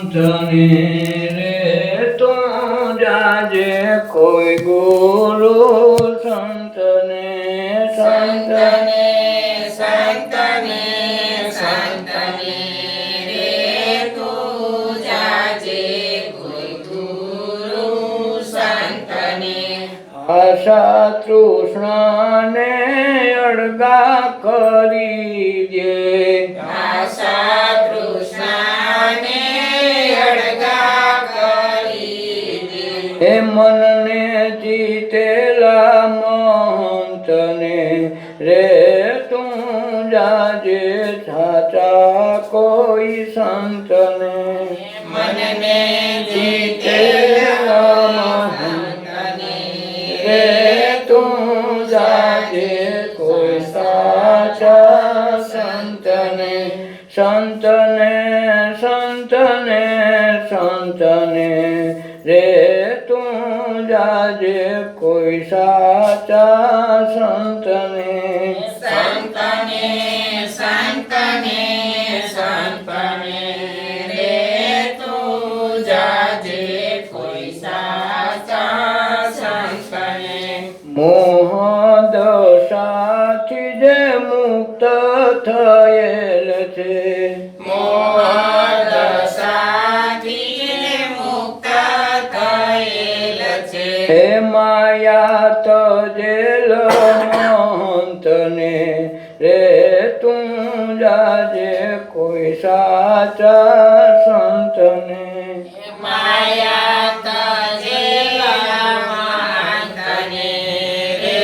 સંતને રે તું જાજે કોઈ ગુરુ સંતને સંતને સંતને રે તું જાજે કોઈ ગુરુ સંતને આશા તૃષ્ણાને અળગા કરી દે આશા તૃષ્ણાને અળગા કરી દે હે મનને જીતેલા મહંતને રે તું જાજે સાચા કોઈ સંતને મનને જીતેલા મહંતને રે તું જાજે કોઈ સાચા સંતને સંતને સંતને સંતને રે તું જાજે કોઈ સાચા સંતને સંતને સંતને સંતને રે તું જાજે કોઈ સાચા સંતને મોહ દશાથી જે મુક્ત થયેલ છે મોહદશાથી મુક્ત થયેલ છે હે માયા તજેલ મહંતને રે તું જાજે કોઈ સાચા સંતને માયા તજેલા મહંતને રે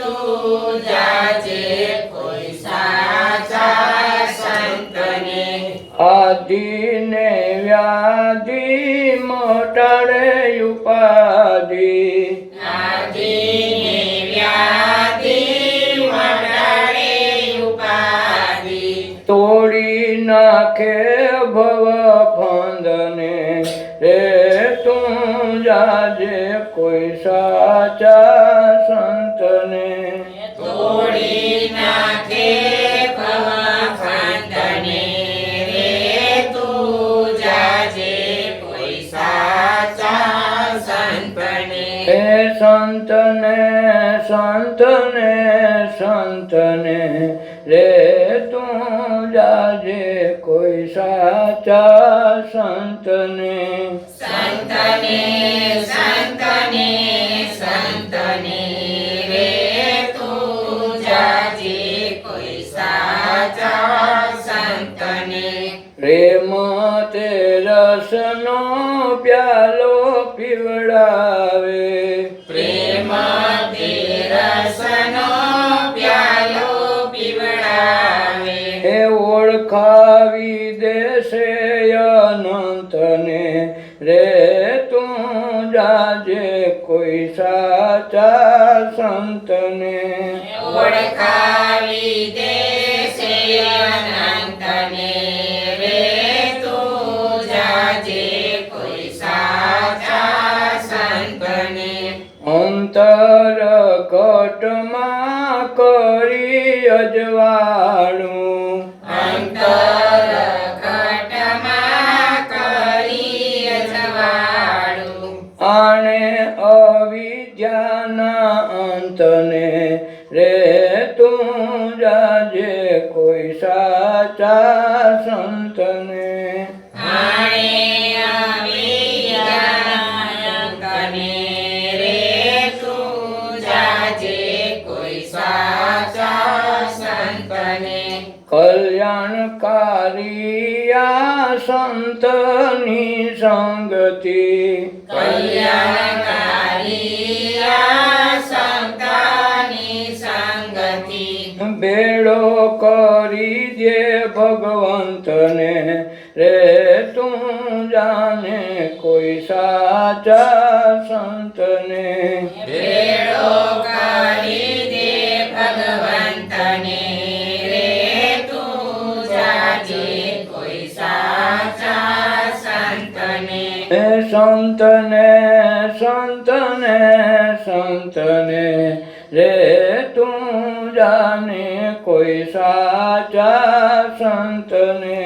તું જાજે કોઈ સાચા સંતને આદિને વ્યાધિ મટાડે ઉપાધિ આદિને વ્યાધિ મટાડે ઉપાધિ તોડી નાખે ભવ ફંદને રે તું જાજે કોઈ સાચા સંતને તોડી નાખે ભવફંદને રે તું જાજે કોઈ સાચા સંતને હે સંતને સંતને સંતને રે તું જાજે કોઈ સાચા સંતને સંતને સંતને સંતને રે તું જાજે કોઈ સાચા સંતને પ્રેમ તે રસનો પ્યાલો પીવડાવે પ્રેમ તે રસનો પ્યાલો પીવડાવે હે ઓળખાવી દેશે અનંતને રે તું જાજે કોઈ સાચા સંતને ઓળખાવી દેશે અનંતને રે તું જાજે કોઈ સાચા સંતને અંતર કટમાં કરી અજવાળું અંતર ઘટમાં કરી અજવાળું આણે અવિદ્યાના અંતને રે તું જાજે કોઈ સાચા સંતને આણે અવિદ્યાના રે તું જાજે કોઈ સાચા સંતને કલ્યાણકારી આ સંતની સંગતિ કલ્યાણકારી આ સંતની સંગતિ બેડો કરી દે ભગવંતને રે તું જાને કોઈ સાચા સંતને ભેળો કરી દે ભગવંતને રે તું જાજે કોઈ સાચા સંતને હે સંતને સંતને સંતને રે તું જાને કોઈ સાચા સંતને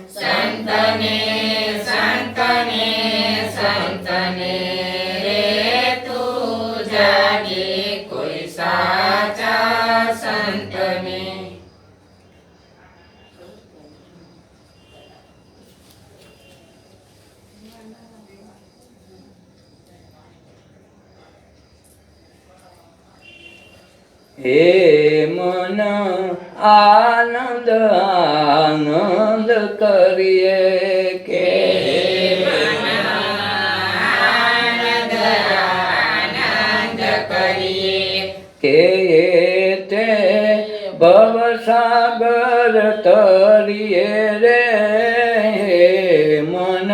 સંતને સંત હે મન આનંદ આનંદ કરીએ કે આનંદ આનંદ કરીએ કે તે ભવસાગર તરીએ રે હે મન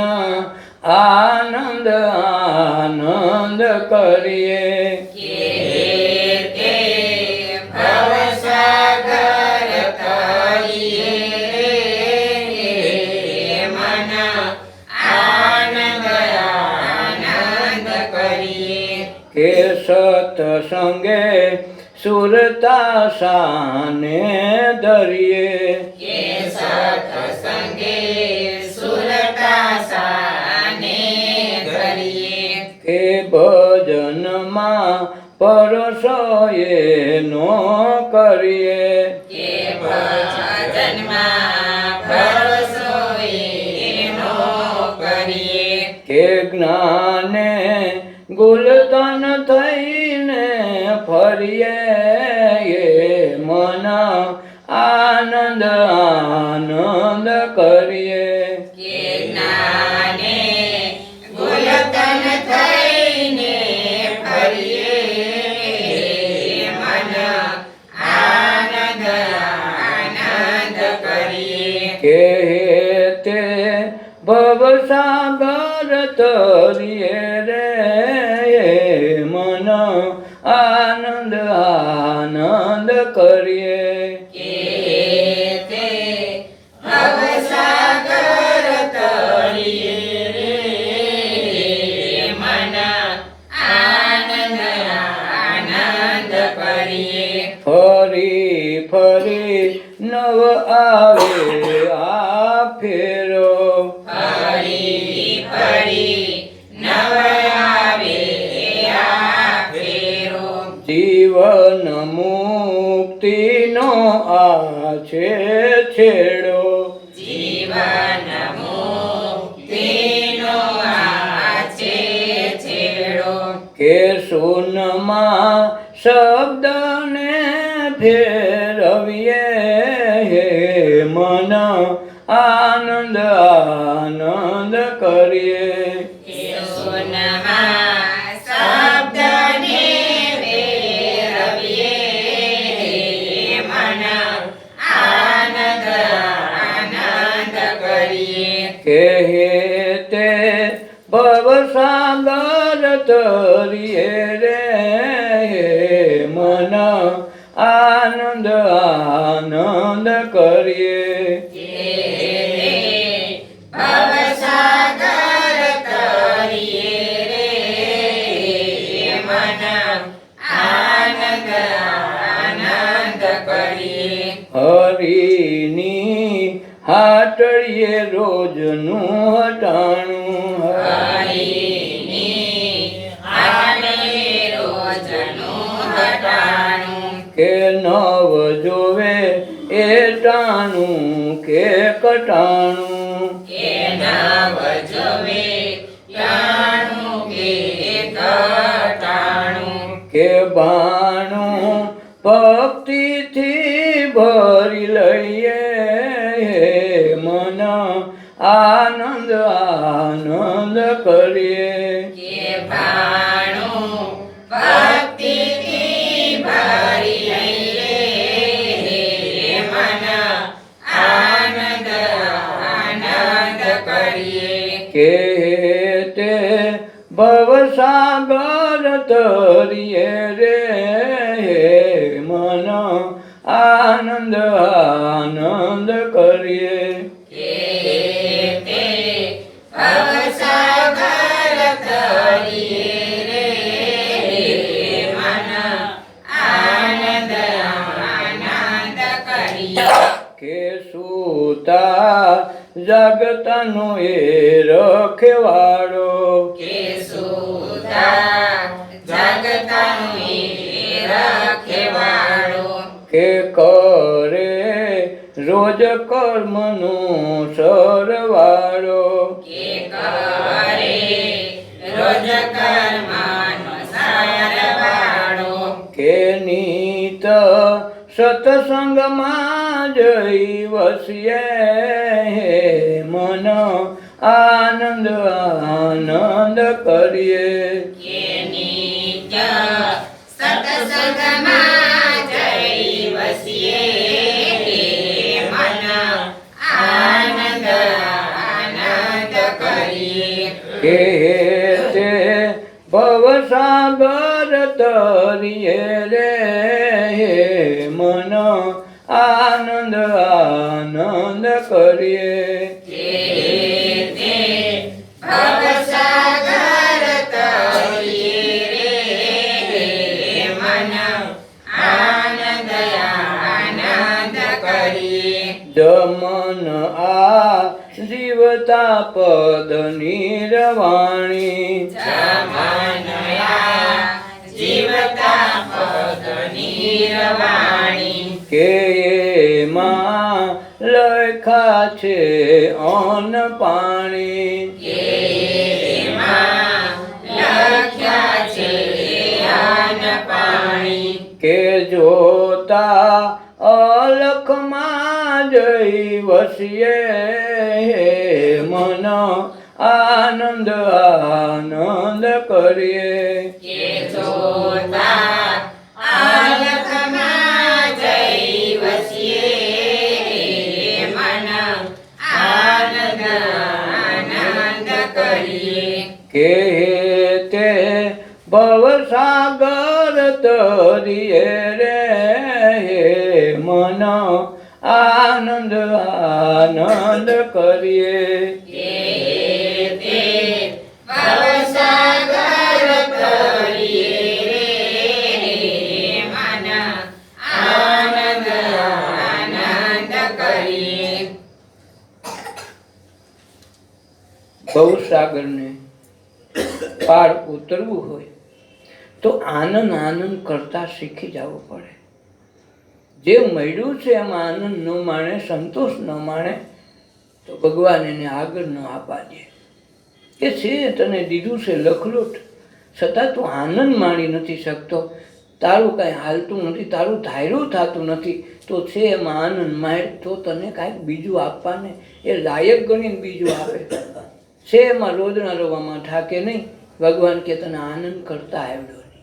આનંદ આનંદ કરીએ કે તે ભવસાગર તરીએ મન આનંદ આનંદ કરીએ કે સત્સંગે સુરતા સાને ધરીએ કે સત્સંગે સુરતા સાને ધરીએ કે ભજનમાં પરસો એનો કરીએ કે ભજનમાં ભરોસો એનો કરીએ કે જ્ઞાને ગુલતન થઈને ફરીએ એ મન આનંદ આનંદ કરીએ કે જ્ઞાને ગુલતન થઈને ફરીએ મન આનંદ આનંદ કરીએ કે તે ભવસાગર તરીએ રે મન આનંદ આનંદ કરીએ કે તે ભવસાગર તરીએ મન આનંદ આનંદ કરીએ ફરી ફરી નવ આવે આ ફેરો ફરી ફરી નવ આવે આ ફેરો જીવન મુક્તિનો આ છે છેડો જીવન મુક્તિનો આ છે છેડો કે શૂન્યમાં શબ્દને ફેરવીએ હે મન આનંદ આનંદ કરીએ કે સોનમાં શબ્દને ફેરવીએ મન આનંદ આનંદ કરીએ કે તે ભવસાગર તરીએ રે હે મન આનંદ આનંદ કરીએ કે ભવસાગર તરીએ મન આનંદ આનંદ કરીએ હરિની હાટડીએ રોજનું હટાણું હરિની આને રોજનું હટાણું કે નવ જોવે એ ટાણું કે કટાણું કે નવ જોવે ટાણું કે કટાણું કે બાણું ભક્તિથી ભરી લઈએ હે મન આનંદ આનંદ કરીએ કે ભાણું ભક્તિથી ભરી લઈએ મન આનંદ આનંદ કરીએ કે તે ભવસાગર તરીએ રે હે મન આનંદ આનંદ કરીએ કે તે ભવસાગર તરીએ મન આનંદ આનંદ કરીએ કે સૂતા જગતનો એ રખવાડો કે સુતા જગતનું એ રખેવાળો કે કરે રોજ કર્મનો સરવાળો કે કરે રોજ કર્મનો સરવાળો કે નીત સત્સંગમાં જઈ વસીએ મન આનંદ આનંદ કરીએ કે નિત્ય સત્સંગમાં જઈ વસીએ મન આનંદ આનંદ કરીએ કે તે ભવસાગર તરીએ રે મન આનંદ આનંદ કરીએ કે તે ભવસાગર તરીએ રે મન આનંદ આનંદ કરીએ જમન આ જીવતા પદ નિર્વાણી જમનયા જીવતા પદ નિર્વાણી કે એમાં લખા છે અન્ન પાણી કે એમાં લખ્યા છે અન્ન પાણી કે જોતા અલખમાં જઈ વસીએ મન આનંદ આનંદ કરીએ કે જોતા આલખમાં જઈ વસીએ મન આનંદ આનંદ કરીએ કે તે ભવસાગર તરીએ રે મન આનંદ આનંદ કરીએ કે તે ભવસાગર તરીએ રે મન આનંદ આનંદ કરીએ ભવસાગરને પાર ઉતરવું હોય તો આનંદ આનંદ કરતા શીખી જવું પડે જે મળ્યું છે એમાં આનંદ ન માણે સંતોષ ન માણે તો ભગવાન એને આગળ ન આપવા દે એ છે તને દીધું છે લખલૂટ છતાં તું આનંદ માણી નથી શકતો તારું કાંઈ હાલતું નથી તારું ધાર્યું થતું નથી તો છે એમાં આનંદ માણ તો તને કાંઈક બીજું આપવાને એ લાયક ગણીને બીજું આપે છે એમાં રોદણા રોવામાં થાકે નહીં ભગવાન કે તને આનંદ કરતા આવડ્યો નહીં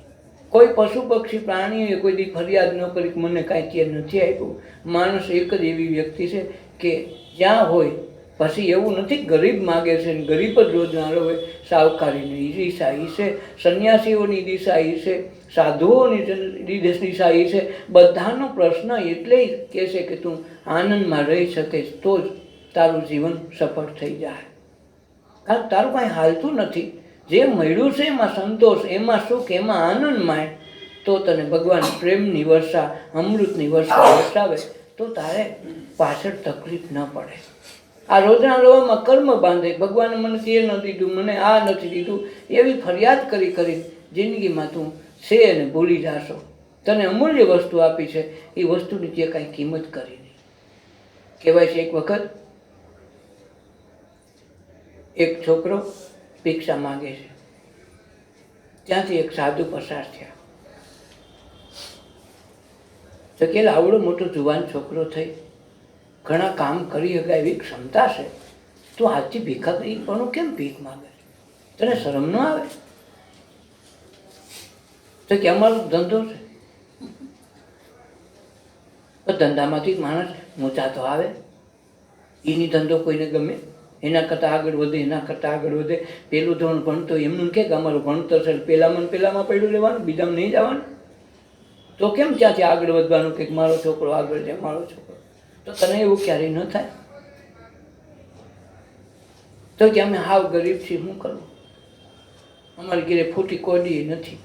કોઈ પશુ પક્ષી પ્રાણીઓએ કોઈ દી ફરિયાદ ન કરી કે મને કાંઈ ચેન નથી આપ્યું માણસ એક જ એવી વ્યક્તિ છે કે જ્યાં હોય પછી એવું નથી ગરીબ માગે છે ને ગરીબ જ રોજના હોય સાવકારીની દિશા એ છે સંન્યાસીઓની દિશા એ છે સાધુઓની દિશા એ છે બધાનો પ્રશ્ન એટલે જ કહે છે કે તું આનંદમાં રહી શકીશ તો જ તારું જીવન સફળ થઈ જાય કારણ તારું કાંઈ હાલતું નથી જે મળ્યું છે એમાં સંતોષ એમાં સુખ એમાં આનંદ માય તો તને ભગવાન પ્રેમની વર્ષા અમૃતની વર્ષા વરસાવે તો તારે પાછળ તકલીફ ન પડે આ રોજના રોવામાં કર્મ બાંધે ભગવાને મને તે ન દીધું મને આ નથી દીધું એવી ફરિયાદ કરી કરી જિંદગીમાં તું છે એને ભૂલી જાશો તને અમૂલ્ય વસ્તુ આપી છે એ વસ્તુની જે કાંઈ કિંમત કરી નહીં કહેવાય છે એક વખત એક છોકરો ભિક્ષા માગે છે ત્યાંથી એક સાધુ પસાર થયા તો કે આવડો મોટો જુવાન છોકરો થઈ ઘણા કામ કરી શકે એવી ક્ષમતા છે તું હાથથી ભીખા કરી પણ કેમ ભીખ માગે તને શરમ ન આવે તો કે અમારો ધંધો છે તો ધંધામાંથી માણસ ઊંચા તો આવે એની ધંધો કોઈને ગમે એના કરતાં આગળ વધે એના કરતાં આગળ વધે પેલું ધોરણ ભણતો એમનું કે અમારું ભણતર છે પહેલામાં પડ્યું રહેવાનું બીજામાં નહીં જવાનું તો કેમ ત્યાંથી આગળ વધવાનું કે મારો છોકરો આગળ છે મારો છોકરો તો તને એવું ક્યારેય ન થાય તો કે અમે હાવ ગરીબ છીએ શું કરવું અમારી ઘરે ફૂટી કોડી નથી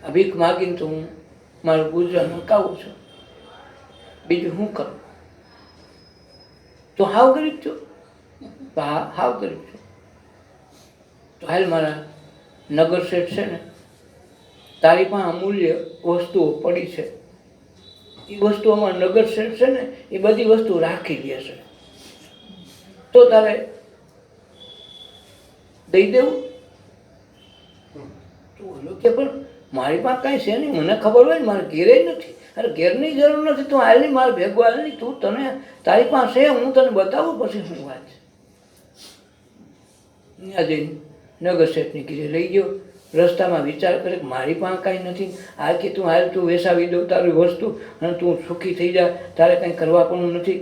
આ ભીખ માગીને તો હું મારું ગુજરાન મુકાવું છું બીજું શું કરું તો હાવ ગરીબ છું હા હાવ ગરીબ છું તો હાલ મારા નગર શેઠ છે ને તારી પાસે અમૂલ્ય વસ્તુઓ પડી છે એ વસ્તુ અમારા નગર શેઠ છે ને એ બધી વસ્તુ રાખી લે છે તો તારે દઈ દેવું તો ઓલો કે પણ મારી પાસે કાંઈ છે નહીં મને ખબર હોય ને મારે ઘેરે નથી અરે ઘેરની જરૂર નથી, તું હાલની મારે ભેગો હાલની, તું તને તારી પાસે હું તને બતાવું પછી શું વાત છે. ત્યાં જઈને નગર શેઠની ઘીરે લઈ ગયો. રસ્તામાં વિચાર કરે કે મારી પાસે કાંઈ નથી, આ કે તું હાલ તું વેસાવી દઉં તારી વસ્તુ અને તું સુખી થઈ જા, તારે કાંઈ કરવા પણ નથી.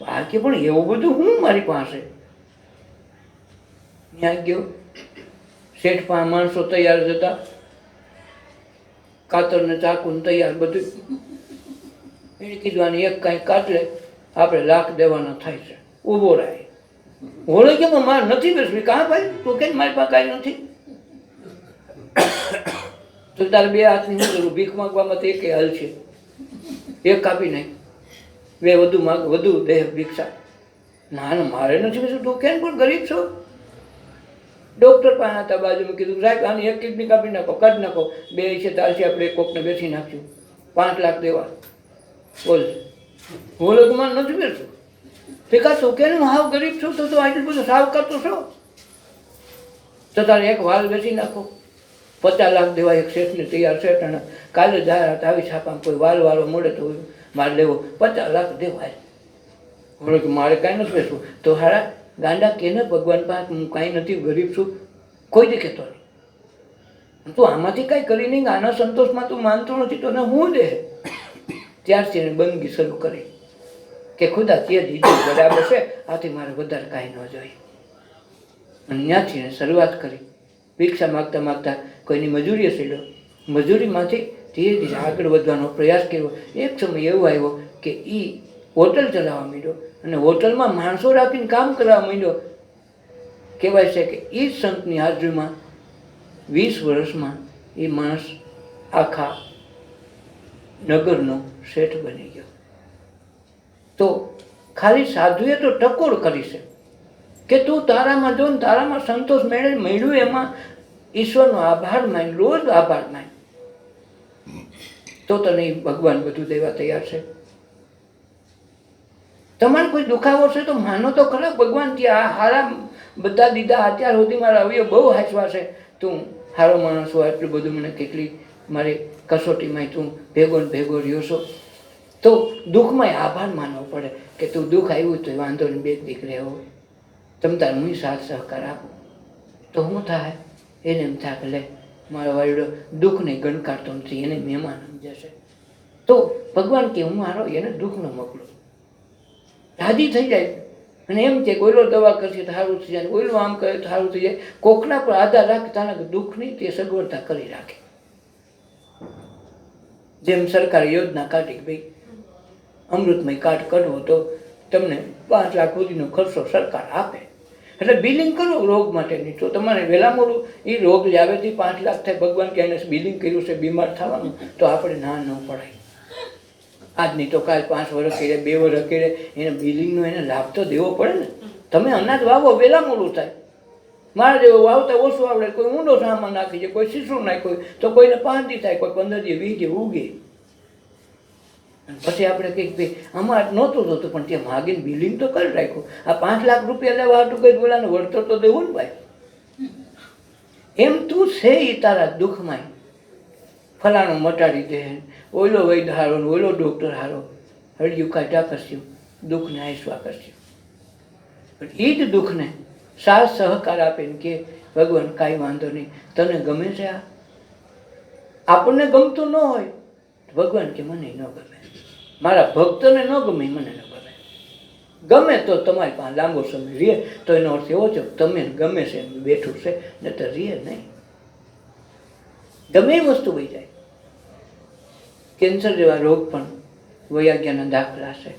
આ કે પણ એવું બધું હું મારી પાસે. ત્યાં ગયો, શેઠ પાસે માણસો તૈયાર જતા, કાતર ને ચાકુ ને તૈયાર બધું. એને કીધું આને એક કાંઈ કાટલે આપણે લાખ દેવાના થાય છે, ઊભો રહે. હોળે કે મારે નથી બેસવી. કાં ભાઈ તું કે મારી પાસે કાંઈ નથી. તો તારે બે હાથની શું કરું, ભીખ માગવામાં તો એક હાલ છે, એક કાપી નાખ, બે વધુ માગ વધુ દેહ ભિક્ષા. ના ના મારે નથી બેસવું. તું કેમ પણ ગરીબ છો. ડૉક્ટર પાસે હતા બાજુમાં, કીધું સાહેબ આની એક કિડની કાપી નાખો, કાઢી નાખો, બે છે ચાલશે, આપણે કોકને બેસી નાખ્યું, 5 લાખ દેવા. બોલ બોલો કે મારે નથી બેસવું. કા તું કે હું હાવ ગરીબ છું, તો આટલું બધું સાવ કરતો છો, તો તારે એક વાલ બેસી નાખો, 50 લાખ દેવા. એક શેઠને તૈયાર શેઠ, અને કાલે જાહેરાત આવી છાપામાં કોઈ વાળો મળે તો મારે લેવો, 50 લાખ દેવાય. બોલો કે મારે કાંઈ નથી બેસવું. તો હારા ગાંડા કે ને ભગવાન પાસે હું કાંઈ નથી, ગરીબ છું, કોઈ દે કહેતો નહીં. તું આમાંથી કાંઈ કરી નહીં, આના સંતોષમાં તું માનતો નથી, તો હું દે. ત્યારથી એને બંદગી શરૂ કરી કે ખુદા તે દીધું બરાબર છે, આથી મારે વધારે કાંઈ ન જોઈએ. અને ત્યાંથી એને શરૂઆત કરી. ભિક્ષા માગતા માગતા કોઈની મજૂરીએ સીડ્યો, મજૂરીમાંથી ધીરે ધીરે આગળ વધવાનો પ્રયાસ કર્યો. એક સમય એવો આવ્યો કે એ હોટલ ચલાવવા માંડ્યો, અને હોટલમાં માણસો રાખીને કામ કરવા માંડ્યો. કહેવાય છે કે એ જ સંતની હાજરીમાં 20 વર્ષમાં એ માણસ આખા નગરનો શેઠ બની ગયો. તો ખાલી સાધુએ તો ટકોર કરી છે કે તું તારામાં જો ને તારામાં સંતોષ મળ્યું, એમાં ઈશ્વરનો આભાર માન, રોજ આભાર માન, તો તને ભગવાન બધું દેવા તૈયાર છે. તમારે કોઈ દુખાવો છે તો માનો તો ખરા ભગવાન ત્યાં હારા બધા દીધા, અત્યાર સુધી મારા અવયવ બહુ હાચવા છે, તું સારો માણસ હોય, એટલું બધું મને કેટલી મારી કસોટીમાં તું ભેગો ને ભેગો રહ્યો છો. તો દુઃખમાં આભાર માનવો પડે કે તું દુઃખ આવ્યું તો વાંધો ને, બે દીકરી આવો તમ તાર હું સાથ સહકાર આપું તો શું થાય. એને એમ થાય કે લે મારો વાયડો દુઃખને ગણકારતો નથી, એને મહેમાન સમજશે. તો ભગવાન કે હું મારો એને દુઃખનો મોકલું, રાજી થઈ જાય. અને એમ છે કોઈલો દવા કરશે તો સારું થઈ જાય, કોઈલો આમ કરે તો સારું થઈ જાય. કોકના પર આધાર રાખે, તારા દુઃખની તે સગવડતા કરી રાખે. જેમ સરકારે યોજના કાઢી કે ભાઈ અમૃતમય કાર્ડ કરવો તો તમને 5 લાખ સુધીનો ખર્ચો સરકાર આપે, એટલે બિલિંગ કરો રોગ માટેની. તો તમારે વહેલા મોડું એ રોગ લાવેથી 5 લાખ થાય, ભગવાન કે એને બિલિંગ કર્યું છે બીમાર થવાનું, તો આપણે ના ન પડાય. આજની તો કાલ 5 વર્ષ કરે, 2 વર્ષ કરે, એને બિલિંગનો એને લાભ તો દેવો પડે ને. તમે અનાજ વાવો વહેલા મોડું થાય, મારે જેવો વાવતા ઓછું આવડે, કોઈ ઊંડો સામાન નાખી છે, કોઈ શીશું નાખ્યું તો કોઈને 5 દી થાય, કોઈ 15 દી 20 દી ઉગે. પછી આપણે કંઈક ભાઈ આમાં નહોતું થતું, પણ ત્યાં માગીને બિલિંગ તો કરી રાખ્યું. આ 5 લાખ રૂપિયા લેવા હાટું કંઈ બોલાને વળતર તો દેવું ને ભાઈ. એમ તું છે એ તારા દુઃખમાં ફલાણું મટાડી દે, ઓલો વૈદ્ય હારો ને ઓલો ડૉક્ટર હારો, હળિયું કાઢ્યા કરશું, દુઃખને આઈસવા કરશું. પણ એ જ દુઃખને સાથ સહકાર આપીને કે ભગવાન કાંઈ વાંધો નહીં, તને ગમે છે આ, આપણને ગમતું ન હોય ભગવાન કે મને ન ગમે, મારા ભક્તને ન ગમે, મને ન ગમે. ગમે તો તમારી પાસે લાંબો સમય રહે, તો એનો અર્થ એવો છે તમે ગમે છે એમ બેઠું છે, ને તો રહે નહીં. ગમે એ વસ્તુ વહી જાય. કેન્સર જેવા રોગ પણ વૈયાગ્યાના દાખલા છે.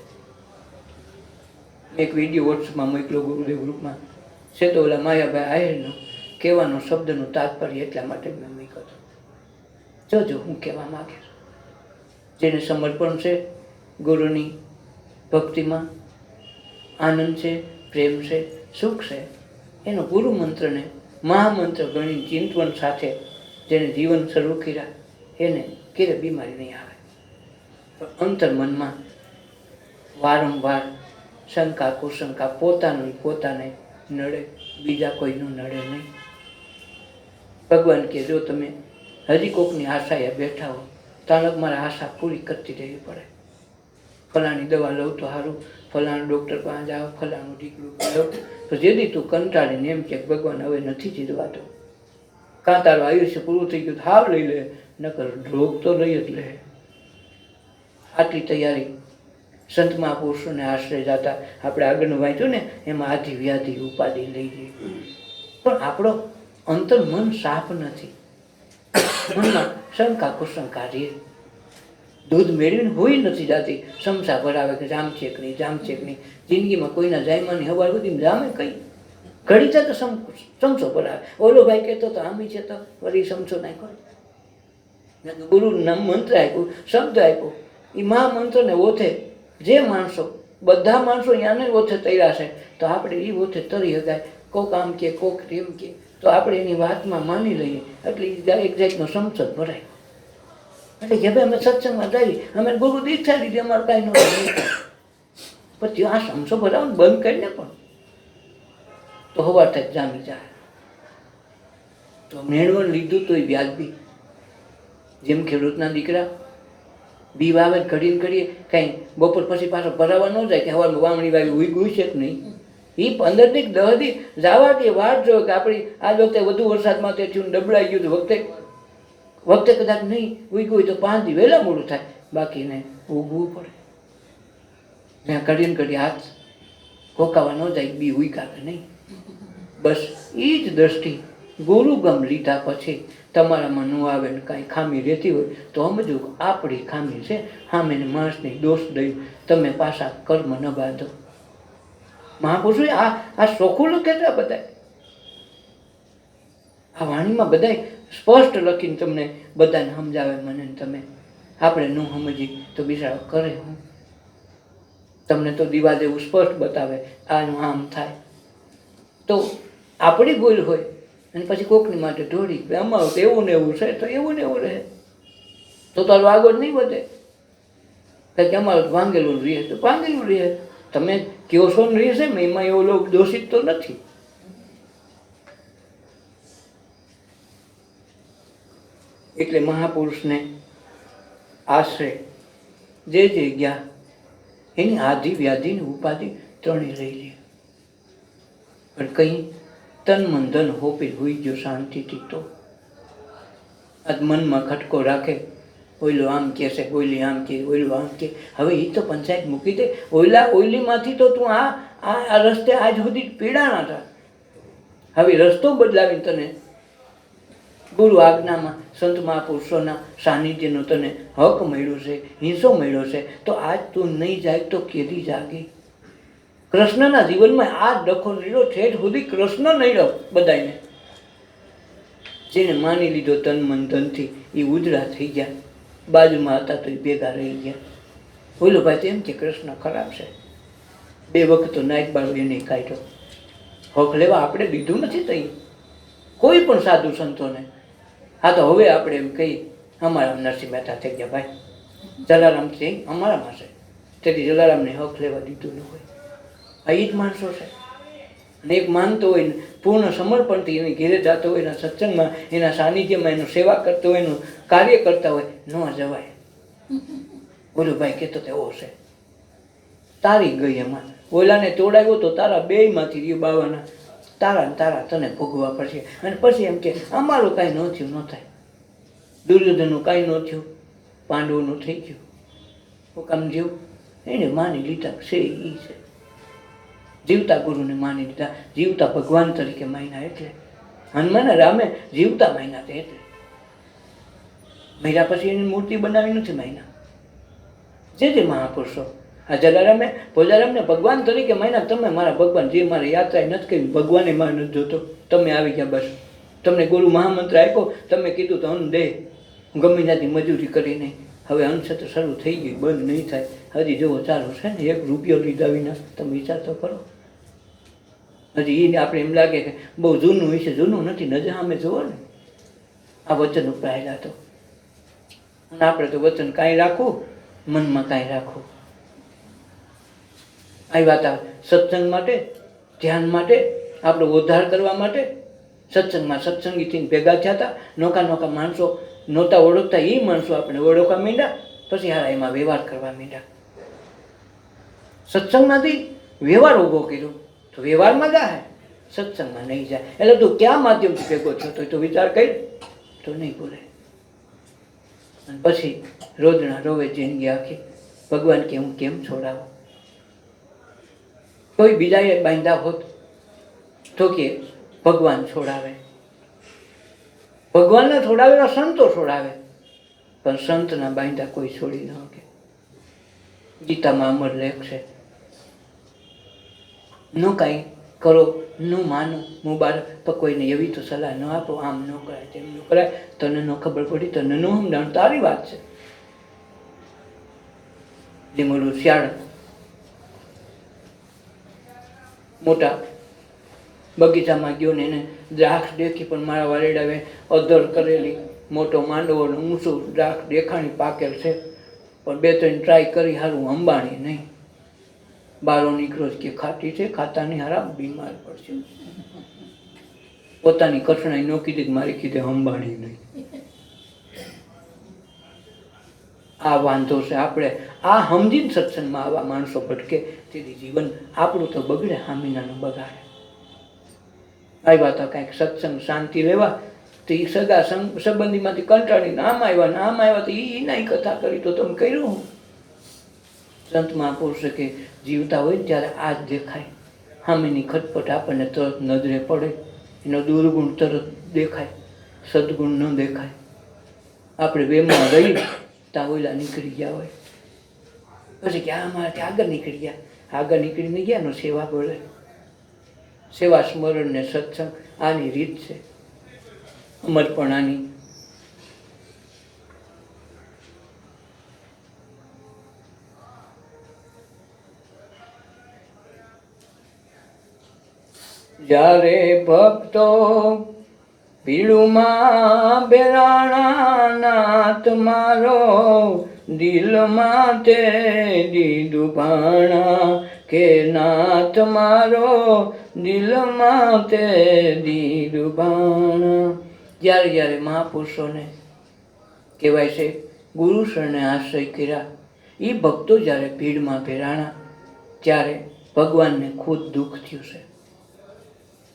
એક વિડીયો વોટ્સઅપમાં મોકલો ગુરુદેવ ગ્રુપમાં છે, તો ઓલા માયાભાઈ આહિરનો કહેવાનો શબ્દનું તાત્પર્ય એટલા માટે મેં મૂક્યો હતો. જોજો હું કહેવા માગે. જેને સમર્પણ છે ગુરુની ભક્તિમાં, આનંદ છે, પ્રેમ છે, સુખ છે, એનો ગુરુ મંત્રને મહામંત્ર ગણી ચિંતવન સાથે જેને જીવન શરૂ કર્યા એને ક્યારે બીમારી નહીં આવે. પણ અંતર્મનમાં વારંવાર શંકા કુશંકા પોતાને નડે, બીજા કોઈનું નડે નહીં. ભગવાન કે જો તમે હજી કોકની આશાએ બેઠા હો તાનક મારે આશા પૂરી કરતી રહેવી પડે. ફલાણી દવા લઉં તો સારું, ફલાણા ડૉક્ટર પાસે જાઓ, ફલાણું ટીકડું લઉં તો જેથી તું કંટાળીને એમ કે ભગવાન હવે નથી જીતવાતો, કાં તારું આયુષ્ય પૂરું થઈ ગયું હાવ લઈ લે, નકર રોગ તો લઈ જ લે. આટલી તૈયારી સંત મહાપુરુષોને આશ્રય જતા આપણે આગળનું વાંચ્યું ને એમાં આધિ વ્યાધિ ઉપાધિ લઈ જઈએ, પણ આપણો અંતર મન સાફ નથી. મનમાં શંકા કુશંકા રહે, દૂધ મેળવીને હોઈ નથી જાતી, સમસા ભરાવે કે જામ છે કે નહીં, જામ છે કે નહીં. જિંદગીમાં કોઈના જાયમાની હવાર સુધી જામે કઈ ઘડી તો સમસો ભરાવે. ઓલો ભાઈ કહેતો તો આમી છે તો વળી સમસો નાખ્યો. ગુરુ નામ મંત્ર આપ્યું, શબ્દ આપ્યો, એ મહામંત્રને ઓથે જે માણસો બધા માણસો અહીંયાને ઓથે તર્યા છે તો આપણે એ ઓથે તરી શકાય. કોક આમ કે કોક તેમ કે તો આપણે એની વાતમાં માની લઈએ એટલે એક જાતનો સમસદ ભરાય. એટલે કે ભાઈ અમે સત્સંગમાં જઈએ, અમે ગુરુ દીક્ષા લીધી, અમારે કાંઈ ન પછી આ સમસો ભરાવાનું બંધ કરીને પણ તો હવાર થાય જામી જાય. તો મેળવણ લીધું તો એ વ્યાજબી. જેમ ખેડૂતના દીકરા બી વાવે ઘડીને ઘડીએ કાંઈ બપોર પછી પાછો ભરાવા ન જાય કે હવારમાં વાવણી વાવી ઉઈ છે કે નહીં. એ 15 દી 10 દી જવા દે, વાટ જો કે આપણી આ વખતે વધુ વરસાદમાં તે થયું ડબડાઈ ગયું તો વખતે કદાચ નહીં ઉઈ હોય તો 5 દી વહેલા મોડું થાય, બાકીને ઊભવું પડે. ત્યાં ઘડીને ઘડી હાથ કોકાવા ન જાય, બી ઉઈકા કે નહીં. બસ એ જ દ્રષ્ટિ ગુરુગમ લીધા પછી તમારામાં ન આવે ને કાંઈ ખામી રહેતી હોય તો સમજો આપણી ખામી છે, સામેને માણસને દોષ દઈ તમે પાછા કર્મ ન બાંધો. મહાપુરુષોએ આ શોખું કેટલા બધા આ વાણીમાં બધાય સ્પષ્ટ લખીને તમને બધાને સમજાવે. મને તમે આપણે ન સમજી તો બિચારો કરે હું. તમને તો દીવા જેવું સ્પષ્ટ બતાવે આનું આમ થાય. તો આપણી ભૂલ હોય અને પછી કોકની માટે ઢોળી અમારું તો એવું ને એવું છે તો એવું ને એવું રહે તો તારું આગળ નહીં વધે. કંઈક અમારું ભાંગેલું રહે તો ભાંગેલું રહે. તમે કયો છો ને રહેશે ને એમાં એવો લોક દોષિત તો નથી. એટલે મહાપુરુષને આશ્રય જે ગયા એની આધિ વ્યાધિની ઉપાધિ ત્રણેય લઈ લે. પણ કંઈ તન મન ધન હોપી હોઈ ગયો શાંતિથી તો આજ મનમાં ખટકો રાખે, ઓઈલો આમ કહે છે, ઓઈલી આમ કે, ઓઈલું આમ કે. હવે એ તો પંચાયત મૂકી દે. ઓઈલીમાંથી તો તું આ રસ્તે આજ સુધી પીડાણા હતા. હવે રસ્તો બદલાવીને તને ગુરુ આજ્ઞામાં સંત મહાપુરુષોના સાનિધ્યનો તને હક મળ્યો છે, હિસ્સો મળ્યો છે, તો આજ તું નહીં જાય તો કેદી જાગી. કૃષ્ણના જીવનમાં આ ડખો લીધો ઠેઠ સુધી કૃષ્ણ નહીં રહ્યો બધાને. જેને માની લીધો તન મન ધનથી એ ઉજળા થઈ ગયા, બાજુમાં હતા તો એ ભેગા રહી ગયા. બોલો ભાઈ તેમ કે કૃષ્ણ ખરાબ છે, 2 વખત તો નાઈટ બાળો એને કાઢ્યો. હક લેવા આપણે દીધું નથી તઈ કોઈ પણ સાધુ સંતોને. હા તો હવે આપણે એમ કહીએ અમારા નરસિંહ મહેતા થઈ ગયા ભાઈ, જલારામ છે અમારામાં છે, તેથી જલારામને હક લેવા દીધું ન હોય. આ એ જ માણસો છે. અને એક માનતો હોય ને પૂર્ણ સમર્પણથી એની ઘેરે જતો હોય, એના સત્સંગમાં એના સાનિધ્યમાં એનું સેવા કરતો હોય, એનું કાર્ય કરતા હોય, ન જવાય. બોલો ભાઈ કહેતો એવો છે તારી ગઈ એમાં. ઓલાને તોડાવ્યો તો તારા 2 માંથી રહ્યો બાવાના, તારા તને ભોગવા પડશે. અને પછી એમ કે અમારું કાંઈ ન થયું ન થાય, દુર્યોધનનું કાંઈ ન થયું, પાંડવોનું થઈ ગયું. હુકામ જેવું એને માની લીધા છે. એ છે જીવતા ગુરુને માની લીધા, જીવતા ભગવાન તરીકે માન્યા. એટલે હનુમાન રામે જીવતા માન્યા છે. એટલે મહિના પછી એની મૂર્તિ બનાવી નથી માન્યા. જે મહાપુરુષો આ જલારામે ભોજારામને ભગવાન તરીકે માન્યા. તમે મારા ભગવાન, જે મારે યાત્રા નથી કરી, ભગવાને માં નથી જોતો, તમે આવી ગયા બસ. તમને ગુરુ મહામંત્ર આપ્યો, તમે કીધું તો અન્ન દે, ગમે ત્યાંથી મજૂરી કરી નહીં. હવે અંશત શરૂ થઈ ગઈ, બંધ નહીં થાય. હજી જોવો ચાલુ છે ને, 1 રૂપિયો લીધા વિના. તમે વિચાર તો કરો. હજી એને આપણે એમ લાગે કે બહુ જૂનું હોય છે. જૂનું નથી, નજર સામે જુઓ ને. આ વચન ઉપાયેલા તો, અને આપણે તો વચન કાંઈ રાખવું, મનમાં કાંઈ રાખવું. આવ્યા હતા સત્સંગ માટે, ધ્યાન માટે, આપણો ઉદ્ધાર કરવા માટે. સત્સંગમાં સત્સંગીથી ભેગા થયા હતા. નોકા માણસો નહોતા ઓળખતા એ માણસો આપણે ઓળખવા માંડ્યા, પછી હારા એમાં વ્યવહાર કરવા માંડ્યા. સત્સંગમાંથી વ્યવહાર ઊભો કર્યો તો વ્યવહારમાં જાય, સત્સંગમાં નહીં જાય. એટલે તું ક્યાં માધ્યમથી ભેગો છો તો વિચાર કરી તો નહીં બોલે. અને પછી રોજના રોવે જિંદગી આખી ભગવાન કે હું કેમ છોડાવું. કોઈ બીજાએ બાંધ્યા હોત તો કે ભગવાન છોડાવે, ભગવાનને છોડાવેલા સંતો છોડાવે, પણ સંતના બાંધ્યા કોઈ છોડી ન શકે. ગીતામાં અમર લેખ છે, નો કાંઈ કરો, નું માનું મુબારક, પણ કોઈને એવી તો સલાહ ન આપો, આમ ન કરાય તેમ ન કરાય, તને ન ખબર પડી, તને ન સમજાણ, તારી વાત છે. લીમડું શિયાળ મોટા બગીચામાં ગયો ને એને દ્રાક્ષ દેખી, પણ મારા વારેડાવે અધર કરેલી મોટો માંડવો ઊંચું દ્રાક્ષ દેખાણી પાકેલ છે, પણ 2-3 ટ્રાય કરી હારું અંબાણી નહીં. બારો નીકળો કે ખાટી છે, ખાતા નહીં હારા બીમાર પડશે. પોતાની કઠણાઈ ન કીધી, મારી કીધે અંબાણી નહીં. આ વાંધો છે. આપણે આ સમજીને સત્સંગમાં આવા માણસો ભટકે તેથી જીવન આપણું તો બગડે, હામીનાનું બગાડે. આવ્યા તો કાંઈક સત્સંગ શાંતિ લેવા, તો એ સગા સંબંધીમાંથી કંટાળીને આમ આવ્યા તો એના કથા કરી તો તમે કર્યું હું. સંત મહાપુરુષે કે જીવતા હોય ને ત્યારે આ જ દેખાય, હામીની ખટપટ આપણને તરત નજરે પડે, એનો દુર્ગુણ તરત દેખાય, સદગુણ ન દેખાય. આપણે બેમાં રહી ત્યાં ઓલા નીકળી ગયા હોય, પછી કે અમારાથી આગળ નીકળી ગયા, આગળ નીકળીને ગયા નો સેવા બોલે. સેવા સ્મરણ ને સત્સંગ આની રીત છે, અમરપણાની. જ્યારે ભક્તો પીળુમાં બેરાણા, નાથ મારો દિલમાં તે દીધું ભાણા, કે નાથ મારો દિલમાં તે દીધું ભાણા. જ્યારે જ્યારે મહાપુરુષોને કહેવાય છે ગુરુ શરણે આશ્રય કર્યા, એ ભક્તો જ્યારે ભીડમાં ભેરાણા ત્યારે ભગવાનને ખુદ દુઃખ થયું છે.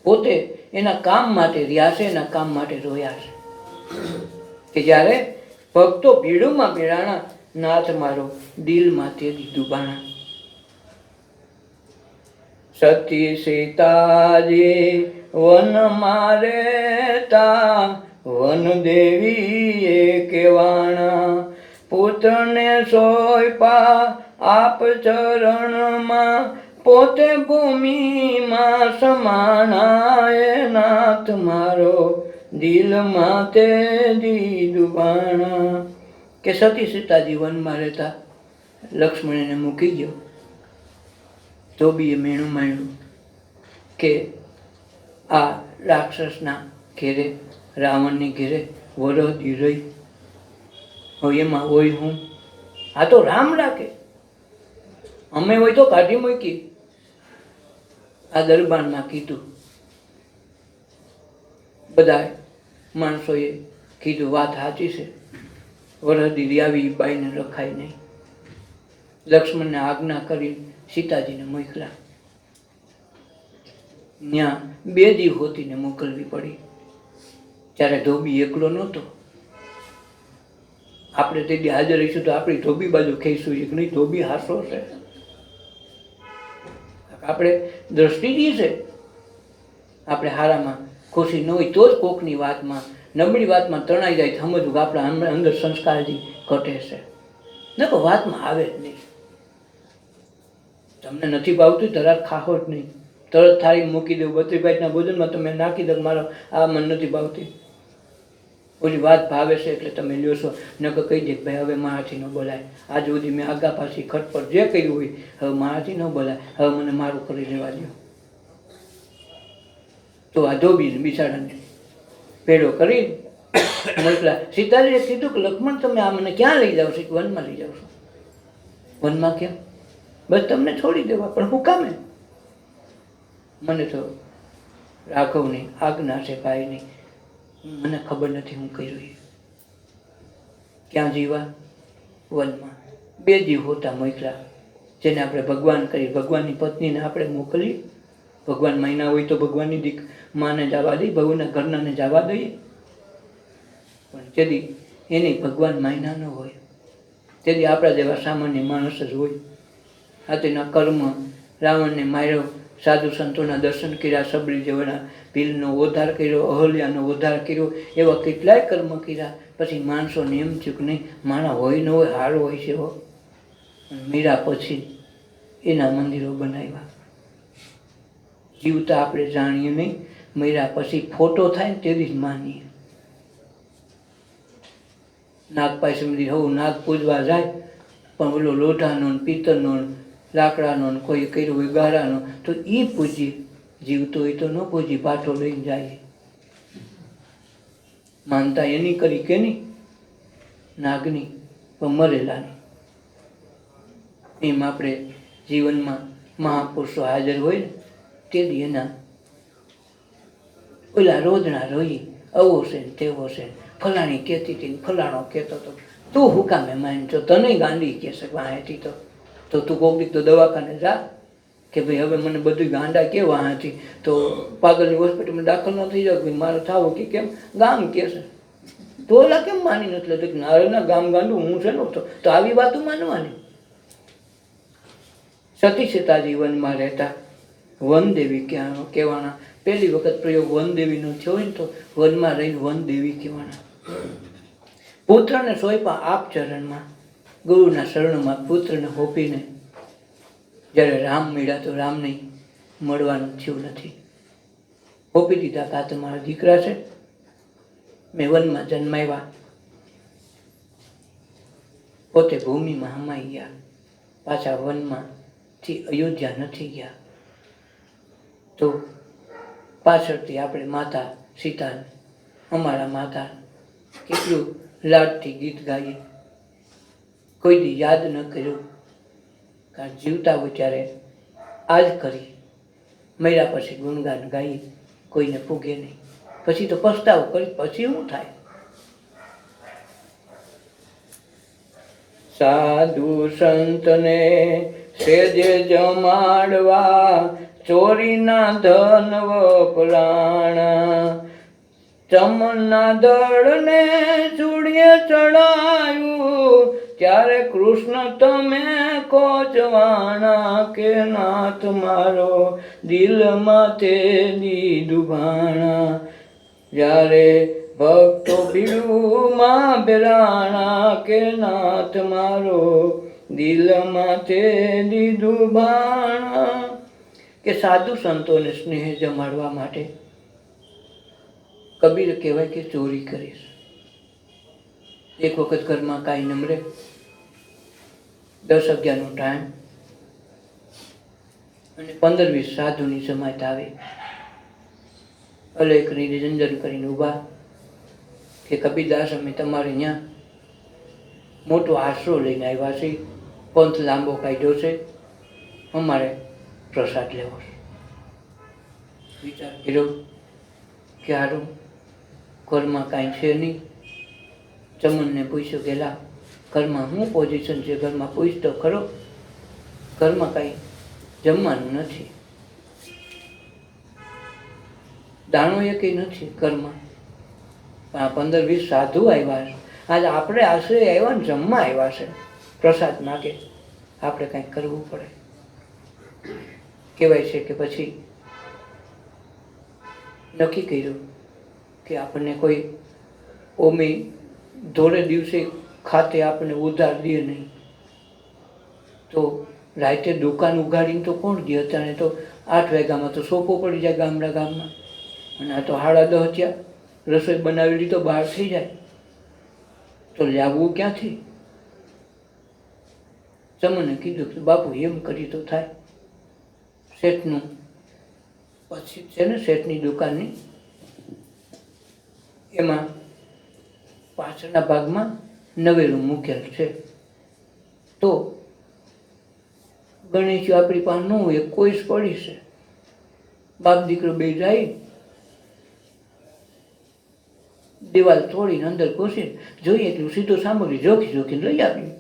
પોતે એના કામ માટે રહ્યા છે, એના કામ માટે રોયા છે કે જ્યારે ભક્તો ભીડમાં ભેરાણા, નાથ મારો દિલમાં તે દીધું બાણા. સતી સીતાજી વનમાં રહેતા, વન દેવીએ કેવાણા, પુત્રને સોંપ્યા આપ ચરણમાં, પોતે ભૂમિમાં સમાણા, એ નાથ મારો દિલમાં તે દીધું બાણા. કે સતી સીતાજી વનમાં રહેતા, લક્ષ્મણ એને મૂકી ગયો, ધોબીએ મેણું માંડ્યું કે આ રાક્ષસના ઘેરે, રાવણની ઘેરે વરદી રહી, હવે એમાં હોય હું, આ તો રામ રાખે, અમે હોય તો કાઢી મૂકી. આ દરબારમાં કીધું, બધા માણસોએ કીધું વાત સાચી છે, વરદી આવી બાઈને રખાય નહીં. લક્ષ્મણને આજ્ઞા કરી સીતાજીને મોકલા. ત્યાં 2 દી હોતીને મોકલવી પડી. ત્યારે ધોબી એકલો નહોતો. આપણે તે દી હાજર રહીશું તો આપણી ધોબી બાજુ ખેંચશું કે નહીં, ધોબી હાસો છે. આપણે દ્રષ્ટિ છે, આપણે હારામાં ખુશી ન હોય તો જ કોકની વાતમાં, નબળી વાતમાં તણાઈ જાય, સમજવું કે આપણા અંદર સંસ્કારજી ઘટે છે. ન તો વાતમાં આવે જ નહીં. તમને નથી ભાવતું તરત ખાહો જ નહીં, તરત થાળી મૂકી દેવું. 32 ભોજનમાં તમે નાખી દો, મારો આ મન નથી ભાવતી, ઓલી વાત ભાવે છે એટલે તમે લ્યો છો. ન કે કહી દે ભાઈ હવે મારાથી ન બોલાય, આજ સુધી મેં આગા પાછી ખટપટ જે કર્યું હોય હવે મારાથી ન બોલાય, હવે મને મારું કરી લેવા દો. તો આ ધોબીને બિચારાને ભેડો કરી મોકલા. સીતાજીએ કીધું કે લક્ષ્મણ તમે આ મને ક્યાં લઈ જાઓ છો? વનમાં લઈ જાઓ છો. વનમાં કેમ? બસ તમને છોડી દેવા, પણ હું કામે? મને તો રાઘવની આજ્ઞા છે ભાઈની, મને ખબર નથી હું કર્યું. ક્યાં જીવા? વનમાં. 2 જીવ હોતા મોકલા, જેને આપણે ભગવાન કરી. ભગવાનની પત્નીને આપણે મોકલી. ભગવાન માયના હોય તો ભગવાનની માને જવા દઈએ, ભગવાનના ઘરનાને જવા દઈએ. પણ તેથી એની ભગવાન માયના ન હોય, તેથી આપણા જેવા સામાન્ય માણસ જ હોય. આ તેના કર્મ, રાવણને માર્યો, સાધુ સંતોના દર્શન કર્યા, સબરી જેવાના ભીલનો ઉદ્ધાર કર્યો, અહલ્યાનો ઉદ્ધાર કર્યો, એવા કેટલાય કર્મ કર્યા. પછી માણસોને એમ થયું કે નહીં, માણા હોય ન હોય હારો હોય છે. મીરા પછી એના મંદિરો બનાવ્યા. જીવતા આપણે જાણીએ નહીં, મીરા પછી ફોટો થાય ને તેથી જ માનીએ. નાગપાય મંદિર હોવું, નાગ પૂજવા જાય, પણ ઓલો લોઢાનો પિત્તળનો લાકડાનો કોઈ કર્યું હોય ગારાનો તો એ પૂજીએ. જીવતો હોય તો ન પૂજી, પાઠો લઈને જાય. માનતા એની કરી કે નહીં, નાગની, પણ મરેલાની. એમ આપણે જીવનમાં મહાપુરુષો હાજર હોય ને તેથી એના ઓલા રોદણા રોઈ, આવો છે ને તેવો છે, ફલાણી કહેતી હતી, ફલાણો કહેતો હતો. તું હું કામે માન છો? તને ગાંડી કહેશે વાંહેથી તો તું કોક દી તો દવાખાને જા કે ભાઈ હવે મને બધું ગાંડા કે વાંહેથી, તો પાગલની હોસ્પિટલમાં દાખલ ન થઈ જાવ, મારે થાવું કે કેમ ગામ કહેશે. તો ઓલા કેમ માની નથી લેતો? ના ગામ ગાંડું હું છે નહોતો. તો આવી વાતો માનવાની. સતી સીતા જીવનમાં રહેતા વનદેવી કહેવાના. પહેલી વખત પ્રયોગ વનદેવીનો થયો હોય ને તો વનમાં રહીને વનદેવી કહેવાના. પુત્રને સોંપ્યા આપ ચરણમાં, ગુરુના શરણમાં પુત્રને હોપીને. જ્યારે રામ મળ્યા તો રામને મળવાનું થયું નથી. હોપી દીધા કે આ તમારા દીકરા છે, મેં વનમાં જન્માવ્યા. પોતે ભૂમિમાં હમાઈ ગયા, પાછા વનમાંથી અયોધ્યા નથી ગયા. તો પાછળથી આપણે માતા સીતા, અમારા માતા કેટલું લાડથી ગીત ગાઈએ. કોઈ દી યાદ ન કર્યું, કારણ જીવતા હોય ત્યારે આજ કરી, મર્યા પછી ગુણગાન ગાઈએ, કોઈને પૂગે નહીં. પછી તો પસ્તાવો કરી, પછી શું થાય? સાધુ સંતને સેજે જમાડવા, ચોરીના ધન વપરાણા. ચમનના દળને ચૂડીએ ચડાયું, ત્યારે કૃષ્ણ તમે કોચવાણા. કે નાથ મારો દિલમાં તે દીધું ભાણા. જ્યારે ભક્તો ભીડુમાં બેરાણા, કે નાથ મારો દિલમાં તે દીધું ભાણા. કે સાધુ સંતોને સ્નેહ જમાડવા માટે કબીર કહેવાય કે ચોરી કરીશ. એક વખત ઘરમાં કાંઈ નમરે, 10-11નો ટાઈમ, અને 15-20 સાધુની જમાત આવે. અલેખ નિરંજન કરીને ઊભા કે કબીરદાસ, અમે તમારે ત્યાં મોટો આશરો લઈને આવ્યા છીએ, પંથ લાંબો કાઢ્યો છે, અમારે પ્રસાદ લેવો છે. વિચાર કર્યો કે હારું, ઘરમાં કાંઈ છે નહીં. ચમનને પૂછ્યું કે લા, ઘરમાં શું પોઝિશન છે? ઘરમાં પૂછ તો ખરો, ઘરમાં કાંઈ જમવાનું નથી, દાણો એ કંઈ નથી ઘરમાં. પણ આ 15-20 સાધુ આવ્યા છે, આજે આપણે આશરે આવ્યા ને જમવા આવ્યા છે, પ્રસાદ માગે, આપણે કાંઈક કરવું પડે. કહેવાય છે કે પછી નક્કી કર્યું કે આપણને કોઈ ઓમી ધોળે દિવસે ખાતે આપણને ઉધાર દે નહીં, તો રાતે દુકાન ઉગાડીને તો કોણ દે? અત્યારે તો 8 વાગ્યામાં તો સોપો પડી જાય ગામમાં, અને આ તો 10:30 થયા, રસોઈ બનાવેલી તો બહાર થઈ જાય, તો લાવવું ક્યાંથી? તમને કીધું કે બાપુ એમ કરી તો થાય. શેઠનું પછી છે ને, શેઠની દુકાનની એમાં પાછળના ભાગમાં નવેલું મૂકેલ છે. તો ગણેશ આપણી પાસે ન હોય, કોઈ જ પડી છે. બાપ દીકરો બે જાય, દિવાલ તોડીને અંદર ઘૂસીને જોઈએ એટલું સીધું સામગ્રી જોખીને લઈ આવ્યું.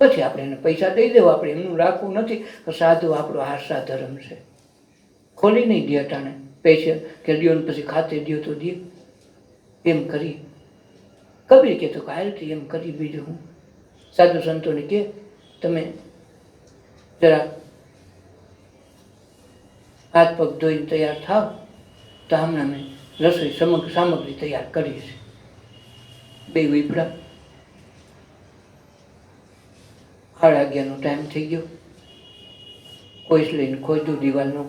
પછી આપણે એને પૈસા દઈ દેવા, આપણે એમનું રાખવું નથી. સાધુ આપણો આશા ધર્મ છે. ખોલી નહીં દે અટાણે પૈસા કે દો ને પછી ખાતે દો તો દે, એમ કરી. કબીર કે તો કાયલથી એમ કરી. બીજું હું સાધુ સંતોને કે તમે જરા હાથ પગ ધોઈને તૈયાર થાવ તો હમણાં મેં રસોઈ સામગ્રી તૈયાર કરી છે. બે વીપડા 11:30નો ટાઈમ થઈ ગયો. કોઈસ લઈને ખોદ્યું, દિવાલનો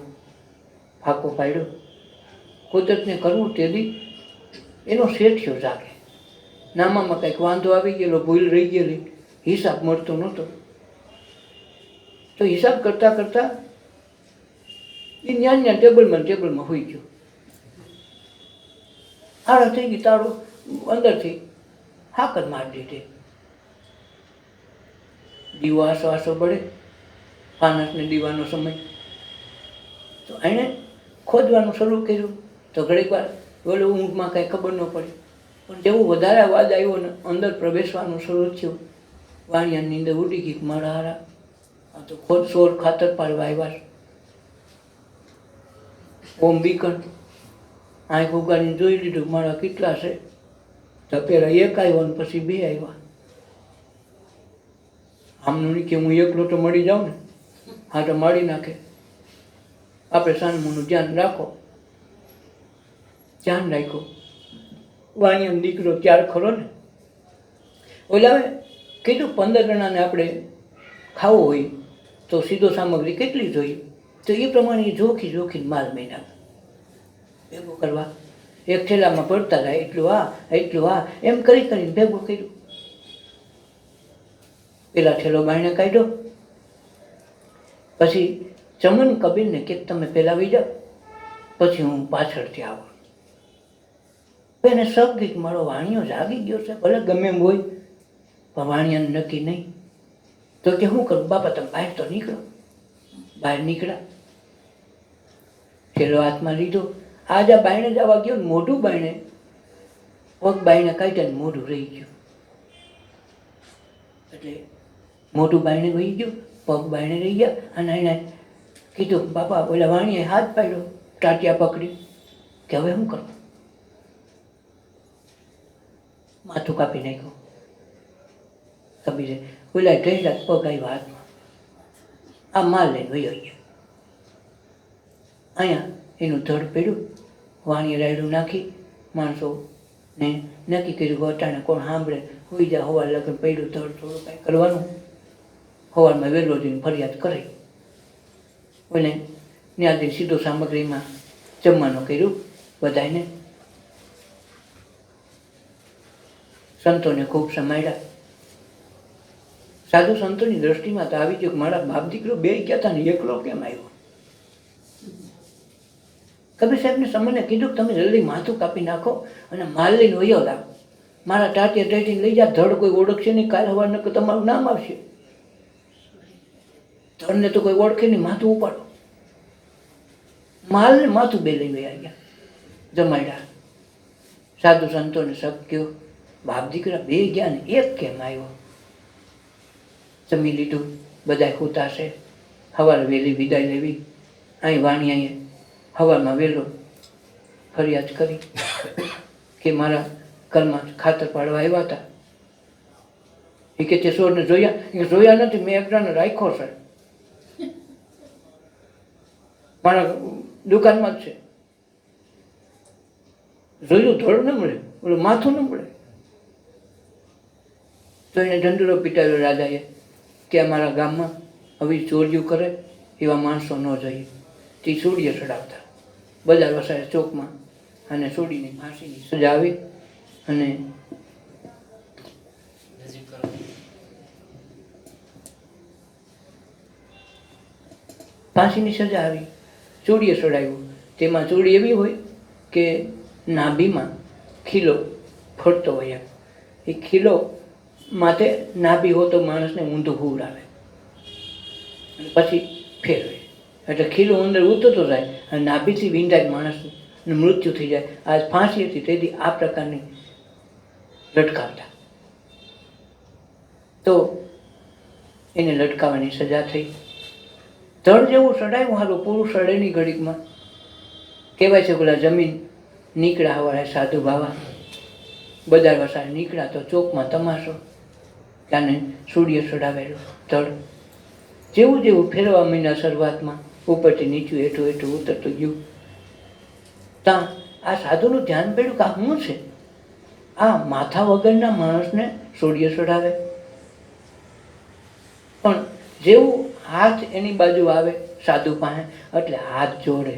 ફાંકો પાડ્યો. કુદરતને કરવું તેદી એનો શેઠિયો જાગે. નામામાં કંઈક વાંધો આવી ગયેલો, ભૂલ રહી ગયેલી, હિસાબ મળતો નહોતો. તો હિસાબ કરતાં કરતાં એ ન્યા ટેબલમાં હોઈ ગયો. આળા થઈ ગઈ, તાળો અંદરથી હાકર મારી દીધી. દીવો આસો બળે, ફાનસને દીવાનો સમય. તો એણે ખોદવાનું શરૂ કર્યું. તો ઘડીક વાર બોલો ઊંઘમાં કાંઈ ખબર ન પડી, પણ જેવું વધારે અવાજ આવ્યો ને અંદર પ્રવેશવાનું શરૂ થયું, વાણિયાની અંદર ઉડી ગઈ. મારા હારા આ તો ખોદ સોર ખાતર પાડવા આવ્યા. ઓમ બીકણ આંખ ઉગાડીને જોઈ લીધું મારા કેટલા છે. તો પેલા એક આવ્યો ને પછી બે આવ્યા. આમનું નહીં કે હું એકલો તો મળી જાઉં ને, હા તો મારી નાખે. આપણે સાનમુનું ધ્યાન રાખો. ધ્યાન રાખ્યો. વાણિયાનો દીકરો ત્યાર ખરો ને. ઓલાવે કીધું 15 જણાને આપણે ખાવું હોય તો સીધો સામગ્રી કેટલી જોઈએ, તો એ પ્રમાણે જોખીને માલ મહિના ભેગું કરવા. એક થેલામાં ભરતા જાય, એટલું આ એમ કરીને ભેગું કર્યું. પેલા થેલો બાયણે કાઢ્યો. પછી ચમન કબીરને કે તમે પહેલાં આવી જાઓ, પછી હું પાછળથી આવું. એને સબગીત મારો વાણિયો જાગી ગયો છે, ભલે ગમે એમ હોય, પણ વાણિયાને નક્કી નહીં. તો કે શું કરું બાપા, તમે બહાર તો નીકળો. બહાર નીકળ્યા, થેલો હાથમાં લીધો. આજા બાયણે જવા ગયો, મોઢું બાયણે, પગ બાયણે કાઢ્યા, મોઢું રહી ગયું. એટલે મોઢું બાયણે વહી ગયું, પગ બાયણે રહી ગયા. અને એને કીધું બાપા, ઓલા વાણીએ હાથ પાડ્યો, ટાટિયા પકડી કે હવે શું કરું. માથું કાપી નાખ્યું કબીરે. ઓલા ઢેલા પગ આવ્યા હાથમાં, આ માલ લઈને વયો ગયો. અહીંયા એનું ધડ પડ્યું. વાણીએ રાયડું નાખી માણસોને નક્કી કર્યું કે અટાણે કોણ સાંભળે, હોઈ જાય. હવાર લગ્ન પડ્યું, ધડ થોડું કાંઈ કરવાનું. સવારમાં વહેલો જઈને ફરિયાદ કરી. અને ત્યાંથી સીધો સામગ્રીમાં જમવાનું કર્યું બધાને. સંતોને ખૂબ સમાડ્યા. સાધુ સંતોની દ્રષ્ટિમાં તો આવી ગયું કે મારા બાપ દીકરો બે ગયા હતા ને એકલો કેમ આવ્યો. કબીર સાહેબને સમયને કીધું કે તમે જલ્દી માથું કાપી નાખો અને માલ લઈને વયો લાવો. મારા ટાટિયા ટાટીને લઈ જા, ધડ કોઈ ઓળખશે નહીં. કાલે સવારને તમારું નામ આવશે. ધડને તો કોઈ ઓળખે નહીં, માથું ઉપાડો. માલ ને માથું બે લઈને વયા ગયા. જમાડ્યા. સાધુ સંતોને શક્યો, બાપ દીકરા બે ગયા ને એક કેમ આવ્યો. જમી લીધું, બધા ખૂતાશે. સવારે વહેલી વિદાય લેવી. અહીં વાણિયાએ સવારમાં વહેલો ફરિયાદ કરી કે મારા ઘરમાં ખાતર પાડવા આવ્યા હતા. એ કે તે સોરને જોયા? એ જોયા નથી, મેં એકડાને રાખ્યો છે, મારા દુકાનમાં જ છે. જોયું, ધડ ન મળે, ઓલું માથું ન મળે. તો એને ઢંઢેરો પીટાવ્યો રાજાએ કે અમારા ગામમાં આવી ચોરીઓ કરે એવા માણસો ન જોઈએ. તે સૂર્ય ચડાવતા બજાર વસાય ચોકમાં, અને સૂડીની ફાંસીની સજા આવી. અને ફાંસીની સજા આવી, ચૂડીએ ચડાવ્યું. તેમાં ચૂડી એવી હોય કે નાભીમાં ખીલો ફરતો હોય. એ ખીલો માટે નાભી હો તો માણસને ઊંધું હુવડાવે અને પછી ફેરવે, એટલે ખીલો અંદર ઉતરતો જાય અને નાભીથી વીંધાય માણસને. ને મૃત્યુ થઈ જાય. આજ ફાંસી હતી તેથી આ પ્રકારની લટકાવતા, તો એને લટકાવવાની સજા થઈ. ધડ જેવું સડાયું હારું પૂરું સડે નહીં ઘડીકમાં. કહેવાય છે પેલા જમીન નીકળ્યા હવારે સાધુ બાવા બજાર વસાડે નીકળ્યા તો ચોકમાં તમાશો, ત્યાંને સૂર્ય ચડાવેલું ધડ જેવું જેવું ફેરવા મહિના શરૂઆતમાં ઉપરથી નીચું હેઠું હેઠું ઉતરતું ગયું. ત્યાં આ સાધુનું ધ્યાન પડ્યું કે આ શું છે, આ માથા વગરના માણસને સૂર્ય ચડાવે. પણ જેવું હાથ એની બાજુ આવે સાધુ પાસે એટલે હાથ જોડે,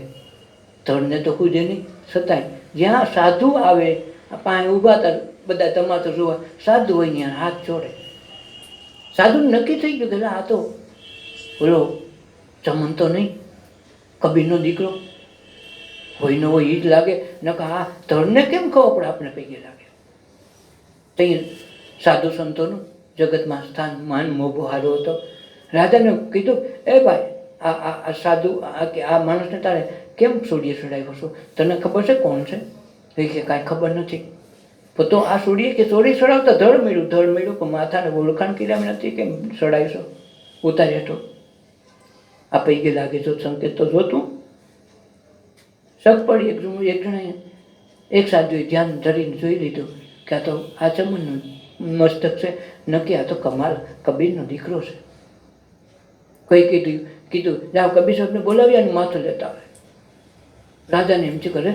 ધડને તો ખુદે નહીં છતાંય જ્યાં સાધુ આવે પાસે ઊભા હતા બધા તમાતો જોવા, સાધુ હોય ત્યાં હાથ જોડે. સાધુને નક્કી થઈ ગયું કે આ તો બોલો ચમન તો નહીં, કબીરનો દીકરો હોય ન હોય એ જ લાગે, નકા આ ધડને કેમ ખબર પડે આપણે પૈકી લાગે. ત્યાં સાધુ સંતોનું જગતમાં સ્થાન માન મોભો હારો હતો. રાજાને કીધું, એ ભાઈ આ સાધુ આ માણસને તારે કેમ સૂર્ય ચડાવ્યો છો, તને ખબર છે કોણ છે? એ કે કાંઈ ખબર નથી. તો આ સૂર્ય કે ચોરી ચડાવતા ધડ મળ્યું પણ માથાને ઓળખાણ કર્યા નથી કેમ ચડાવીશો, ઉતારી હતો આ પૈકી લાગે જો સંકેત તો જોતું. શક પડી એક જણાએ એક સાધુએ ધ્યાન ધરીને જોઈ લીધું કે આ તો આ ચમનનું મસ્તક છે, નક્કી આ તો કમાલ કબીરનો દીકરો છે. કઈ કીધું જાઓ કબીર સાહેબને બોલાવ્યા અને માથું લેતા આવે. રાજાને એમ છે કરે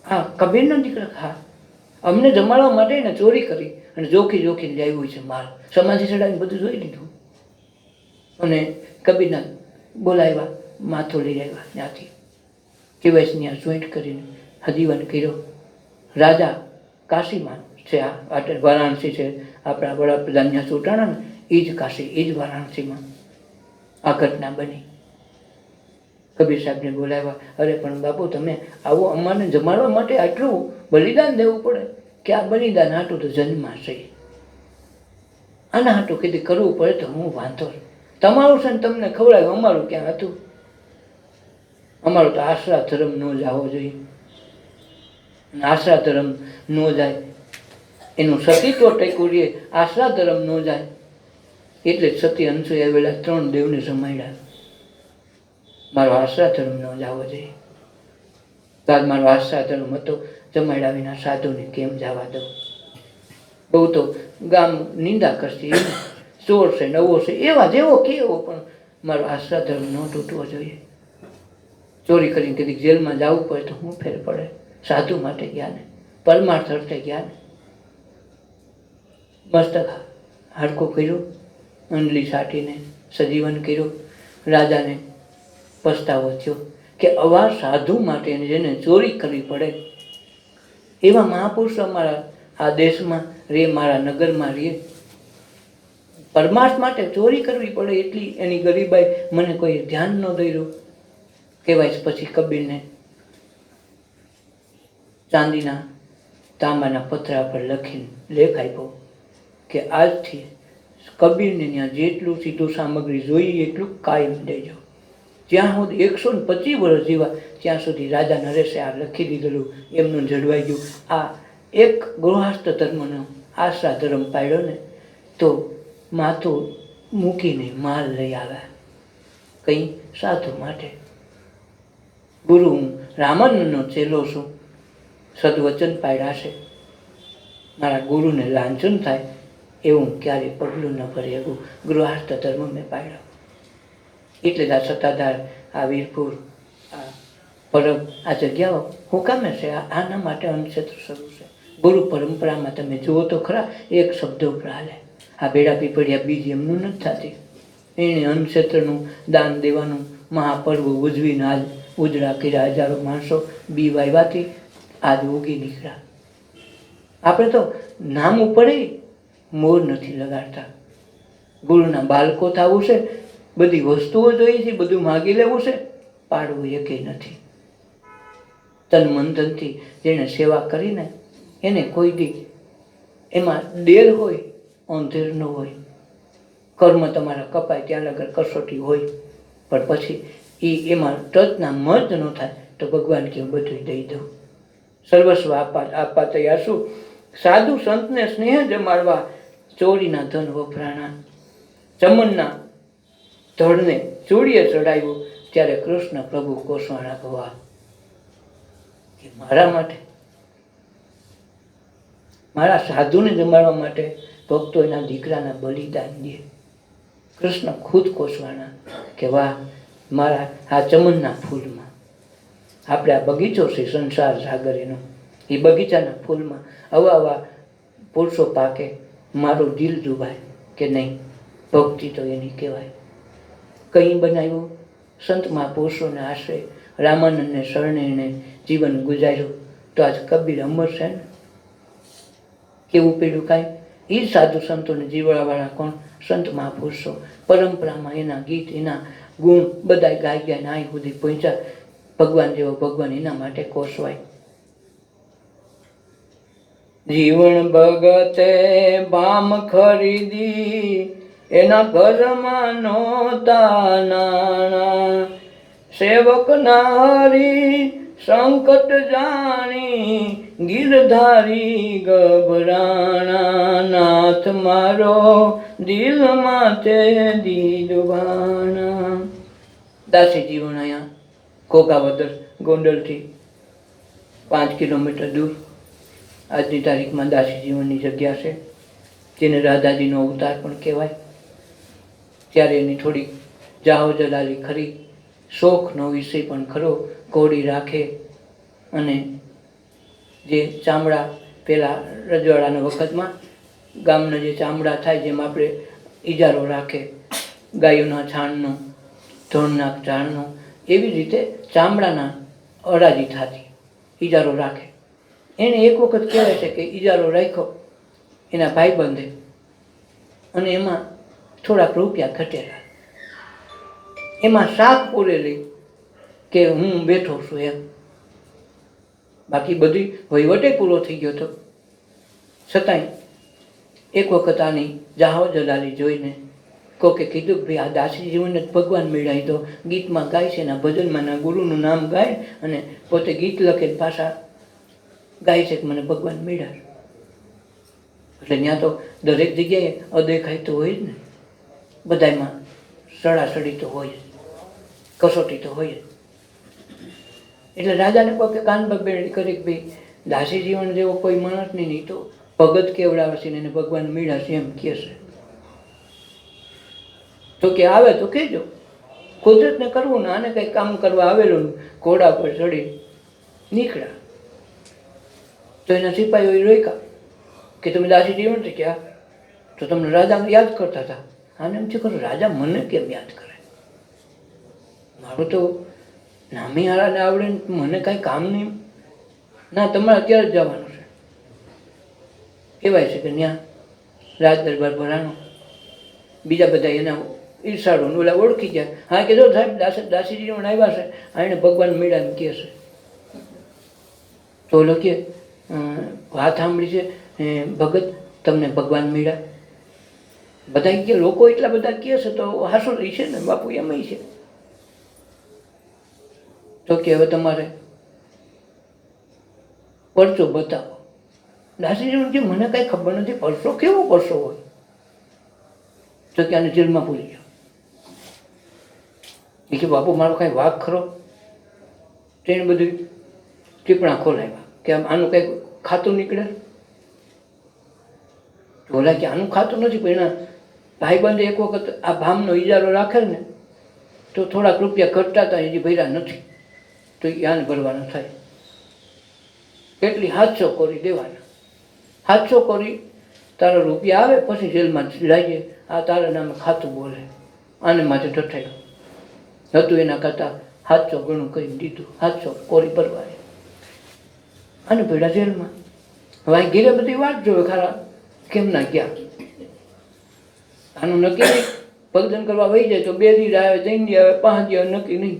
હા કબીરનો દીકરો, હા અમને જમાડવા માટે એને ચોરી કરી અને જોખીને લાવ્યું છે માલ, સમાધિ ચડાવીને બધું જોઈ લીધું. અને કબીરના બોલાવ્યા, માથું લઈ આવ્યા ત્યાંથી કેવાય ત્યાં જોઈન્ટ કરીને હજીવન કર્યો. રાજા કાશીમાં છે, આ વારાણસી છે, આપણા વડાપ્રધાન ત્યાં ચૂંટાણા ને એ જ કાશી, એ જ વારાણસીમાં આ ઘટના બની. કબીર સાહેબને બોલાવ્યા, અરે પણ બાપુ તમે આવો અમારને જમાડવા માટે આટલું બલિદાન દેવું પડે કે આ બલિદાન હાટું તો જન્માશે, આના હાટું કીધું કરવું પડે તો હું વાંધો તમારું છે ને તમને ખવડાવ્યું, અમારું ક્યાં હતું? અમારું તો આશરા ધર્મ ન જવો જોઈએ. આશરા ધર્મ ન જાય એનું સતીત્વ ટેકું રહે, આશરા ધર્મ ન જાય એટલે સતી અંશુએ આવેલા 3 દેવને જમાડ્યા. મારો આશરા ધર્મ ન જવો જોઈએ. ત્યાર મારો આશરા ધર્મ હતો, જમાડ્યા વિના સાધુને કેમ જવા દઉં? બહુ તો ગામ નિંદા કરશે, ચોર છે નવો છે એવા જેવો કેવો, પણ મારો આશરા ધર્મ ન તૂટવો જોઈએ. ચોરી કરીને કદી જેલમાં જવું પડે તો શું ફેર પડે? સાધુ માટે ગયા ને, પરમાર્થ અર્થે ગયા ને. મસ્તક હાડકું કર્યું, અંડલી સાટીને સજીવન કર્યું. રાજાને પસ્તાવો થયો કે આવા સાધુ માટે જેને ચોરી કરવી પડે એવા મહાપુરુષ અમારા આ દેશમાં રે, મારા નગરમાં રે, પરમાર્થ માટે ચોરી કરવી પડે એટલી એની ગરીબાઈ મને કોઈ ધ્યાન ન દર્યું. કહેવાય પછી કબીરને ચાંદીના તાંબાના પથરા પર લખીને લેખ આપ્યો કે આજથી કબીરને ત્યાં જેટલું સીધું સામગ્રી જોઈએ એટલું કાયમ દેજો. જ્યાં સુધી 125 વર્ષ જીવા ત્યાં સુધી રાજા નરેશે આ લખી દીધેલું એમનું જળવાઈ ગયું. આ એક ગૃહસ્થ ધર્મનો આશરા ધર્મ પાડ્યો ને તો માથું મૂકીને માલ લઈ આવ્યા કંઈ સાધુ માટે. ગુરુ હું રામાનંદનો ચેલો છું, સદવચન પાડ્યા છે, મારા ગુરુને લાંછન થાય એવું ક્યારેય પગલું ન ભરે એવું ગૃહસ્થ ધર્મ મેં પાડ્યો. એટલે જ આ સત્તાધાર, આ વીરપુર, આ પરબ, આ જગ્યાઓ હું કામે છે? આના માટે અન્નક્ષેત્ર શરૂ છે. ગુરુ પરંપરામાં તમે જુઓ તો ખરા, એક શબ્દ ઉપર હાલે. આ બેડા પીપળિયા બીજ એમનું નથી થતી. એણે અન્નક્ષેત્રનું દાન દેવાનું મહાપર્વ ઉજવીને આજ ઉજળા કર્યા. હજારો માણસો બી વાવ્યાથી આજ ઉગી નીકળ્યા. આપણે તો નામ ઉપડે મોર નથી લગાડતા. ગુરુના બાળકો થવું છે, બધી વસ્તુઓ જોઈએ છે, બધું માગી લેવું છે, પાડવું એકે નથી. તન મન ધનથી જેણે સેવા કરીને એને કોઈ દી એમાં દેર હોય, અંધેર ન હોય. કર્મ તમારા કપાય ત્યાં લગર કસોટી હોય, પણ પછી એમાં ટચના મર્જ ન થાય તો ભગવાન કે હું બધું દઈ દઉં, સર્વસ્વ આપવા તૈયાર છું. સાધુ સંતને સ્નેહ જમાડવા ચોરીના ધન વપરાણા. ચમનના ધડને ચૂડીએ ચડાવ્યું ત્યારે કૃષ્ણ પ્રભુ કોસવાણા ગવા કે મારા માટે, મારા સાધુને જમાડવા માટે ભક્તો એના દીકરાના બલિદાન દે. કૃષ્ણ ખુદ કોસવાણા કે વાહ, મારા આ ચમનના ફૂલમાં, આપણે આ બગીચો છે સંસાર સાગર એનો, એ બગીચાના ફૂલમાં આવા પુરુષો પાકે, મારું દિલ ડૂબાય કે નહીં, ભક્તિ તો એની કહેવાય. કંઈ બનાવ્યું, સંત મહાપુરુષોને આશ્રય, રામાનંદને શરણે એણે જીવન ગુજાર્યું, તો આજ કબીર અમર છે ને. કેવું પીડ્યું કાંઈ, એ સાધુ સંતોને જીવડાવાળા કોણ? સંત મહાપુરુષો. પરંપરામાં એના ગીત, એના ગુણ બધા ગાઈ ગાઈને અહીં સુધી પહોંચ્યા. ભગવાન જેવો ભગવાન એના માટે કોસવાય. જીવન ભગતે ભામ ખરીદી, એના ઘરમાં નહોતા નાણા. સેવક નારી સંકટ જાણી, ગીરધારી ગભરાણા. નાથ મારો દિલમાં તે દીદવાણા. દાસી જીવન અહીંયા ઘોઘાવદર ગોંડલથી 5 કિલોમીટર દૂર આજની તારીખમાં દાસી જીવનની જગ્યા છે, જેને રાધાજીનો અવતાર પણ કહેવાય. ત્યારે એની થોડીક જાહો જલાલી ખરી, શોખનો વિષય પણ ખરો. ઘોડી રાખે અને જે ચામડા પેલા રજવાડાના વખતમાં ગામના જે ચામડા થાય, જેમ આપણે ઈજારો રાખે ગાયોના છાણનો, ધોળના ઝાડનો, એવી રીતે ચામડાના અડાજી થતી, ઈજારો રાખે. એને એક વખત કહેવાય છે કે ઈજારો રાખ્યો એના ભાઈબંધે, અને એમાં થોડાક રૂપિયા ઘટેલા, એમાં શાક પૂરેલી કે હું બેઠો છું એમ. બાકી બધી વહીવટે પૂરો થઈ ગયો હતો, છતાંય એક વખત આની જાહો જલાલી જોઈને કોકે કીધું કે ભાઈ આ દાસી જીવનને જ ભગવાન મેળાવી દો. ગીતમાં ગાય છે, એના ભજનમાં એના ગુરુનું નામ ગાય અને પોતે ગીત લખે પાછા ગાય છે કે મને ભગવાન મેળાવે. એટલે ત્યાં તો દરેક જગ્યાએ અદેખાય તો હોય જ ને, બધામાં સડાસડી તો હોય જ, કસોટી તો હોય જ. એટલે રાજાને કહો કે કાન બબેડી કરી કે ભાઈ દાસી જીવન જેવો કોઈ માણસ નહીં, તો ભગત કેવડાવશે ને એને ભગવાન મેળાશે એમ કહે છે. તો કે આવે તો કહેજો, કુદરતને કરવું ને, આને કંઈક કામ કરવા આવેલું, ઘોડા પર ચડી નીકળ્યા. તો એના સિપાહીઓ રોક્યા કે તમે દાસી જીવન છે ક્યાં? તો તમને રાજાને યાદ કરતા હતા. આને એમ છે કે રાજા મને કેમ યાદ કરે, મારું તો નામી હારાને આવડે, મને કાંઈ કામ નહીં. ના, તમારે અત્યારે જ જવાનું છે. કહેવાય છે કે ત્યાં રાજ દરબાર ભરાણો, બીજા બધા એના ઈર્ષાળો ઓલા ઓળખી ગયા. હા કીધો સાહેબ દાસીજી પણ આવ્યા છે, આ એને ભગવાન મેળા એમ કહે છે. તો ઓલો કે વાત સાંભળી છે ભગત, તમને ભગવાન મેળા? બધા કે લોકો એટલા બધા કહે છે તો હાસો રહી છે ને બાપુ, એમ છે. તો કે હવે તમારે પરચો બતાવો. દાસીજી કે મને કાંઈ ખબર નથી, પરસો કેવો પરસો હોય? તો કે આને જેલમાં પૂરી ગયો. એ કે બાપુ મારો કાંઈ વાઘ ખરો? તેને બધું ટીપણા ખોલાવ્યા કે આનું કંઈક ખાતું નીકળે. બોલા કે આનું ખાતું નથી, પણ એના ભાઈબંધે એક વખત આ ભામનો ઈજારો રાખેલ ને, તો થોડાક રૂપિયા ઘટતા હતા, હજી ભર્યા નથી, તો એ આને ભરવાના થાય. એટલી 700 કોરી દેવાના. 700 કોરી તારા રૂપિયા આવે પછી જેલમાં લાવીએ, આ તારા નામે ખાતું બોલે, આને માટે ઠઠાયું હતું. એના કરતાં 700 ગણું કરીને દીધું, 700 કોરી ભરવાની. આને ભેડા જેલમાં. હવે અહીં ઘેરે બધી વાત જોવે ખરા કેમ ના ગયા. આનું નક્કી નહીં, ભગદન કરવા વહી જાય તો 2 દી આવે, 3 દી આવે, 5 દી આવે, નક્કી નહીં.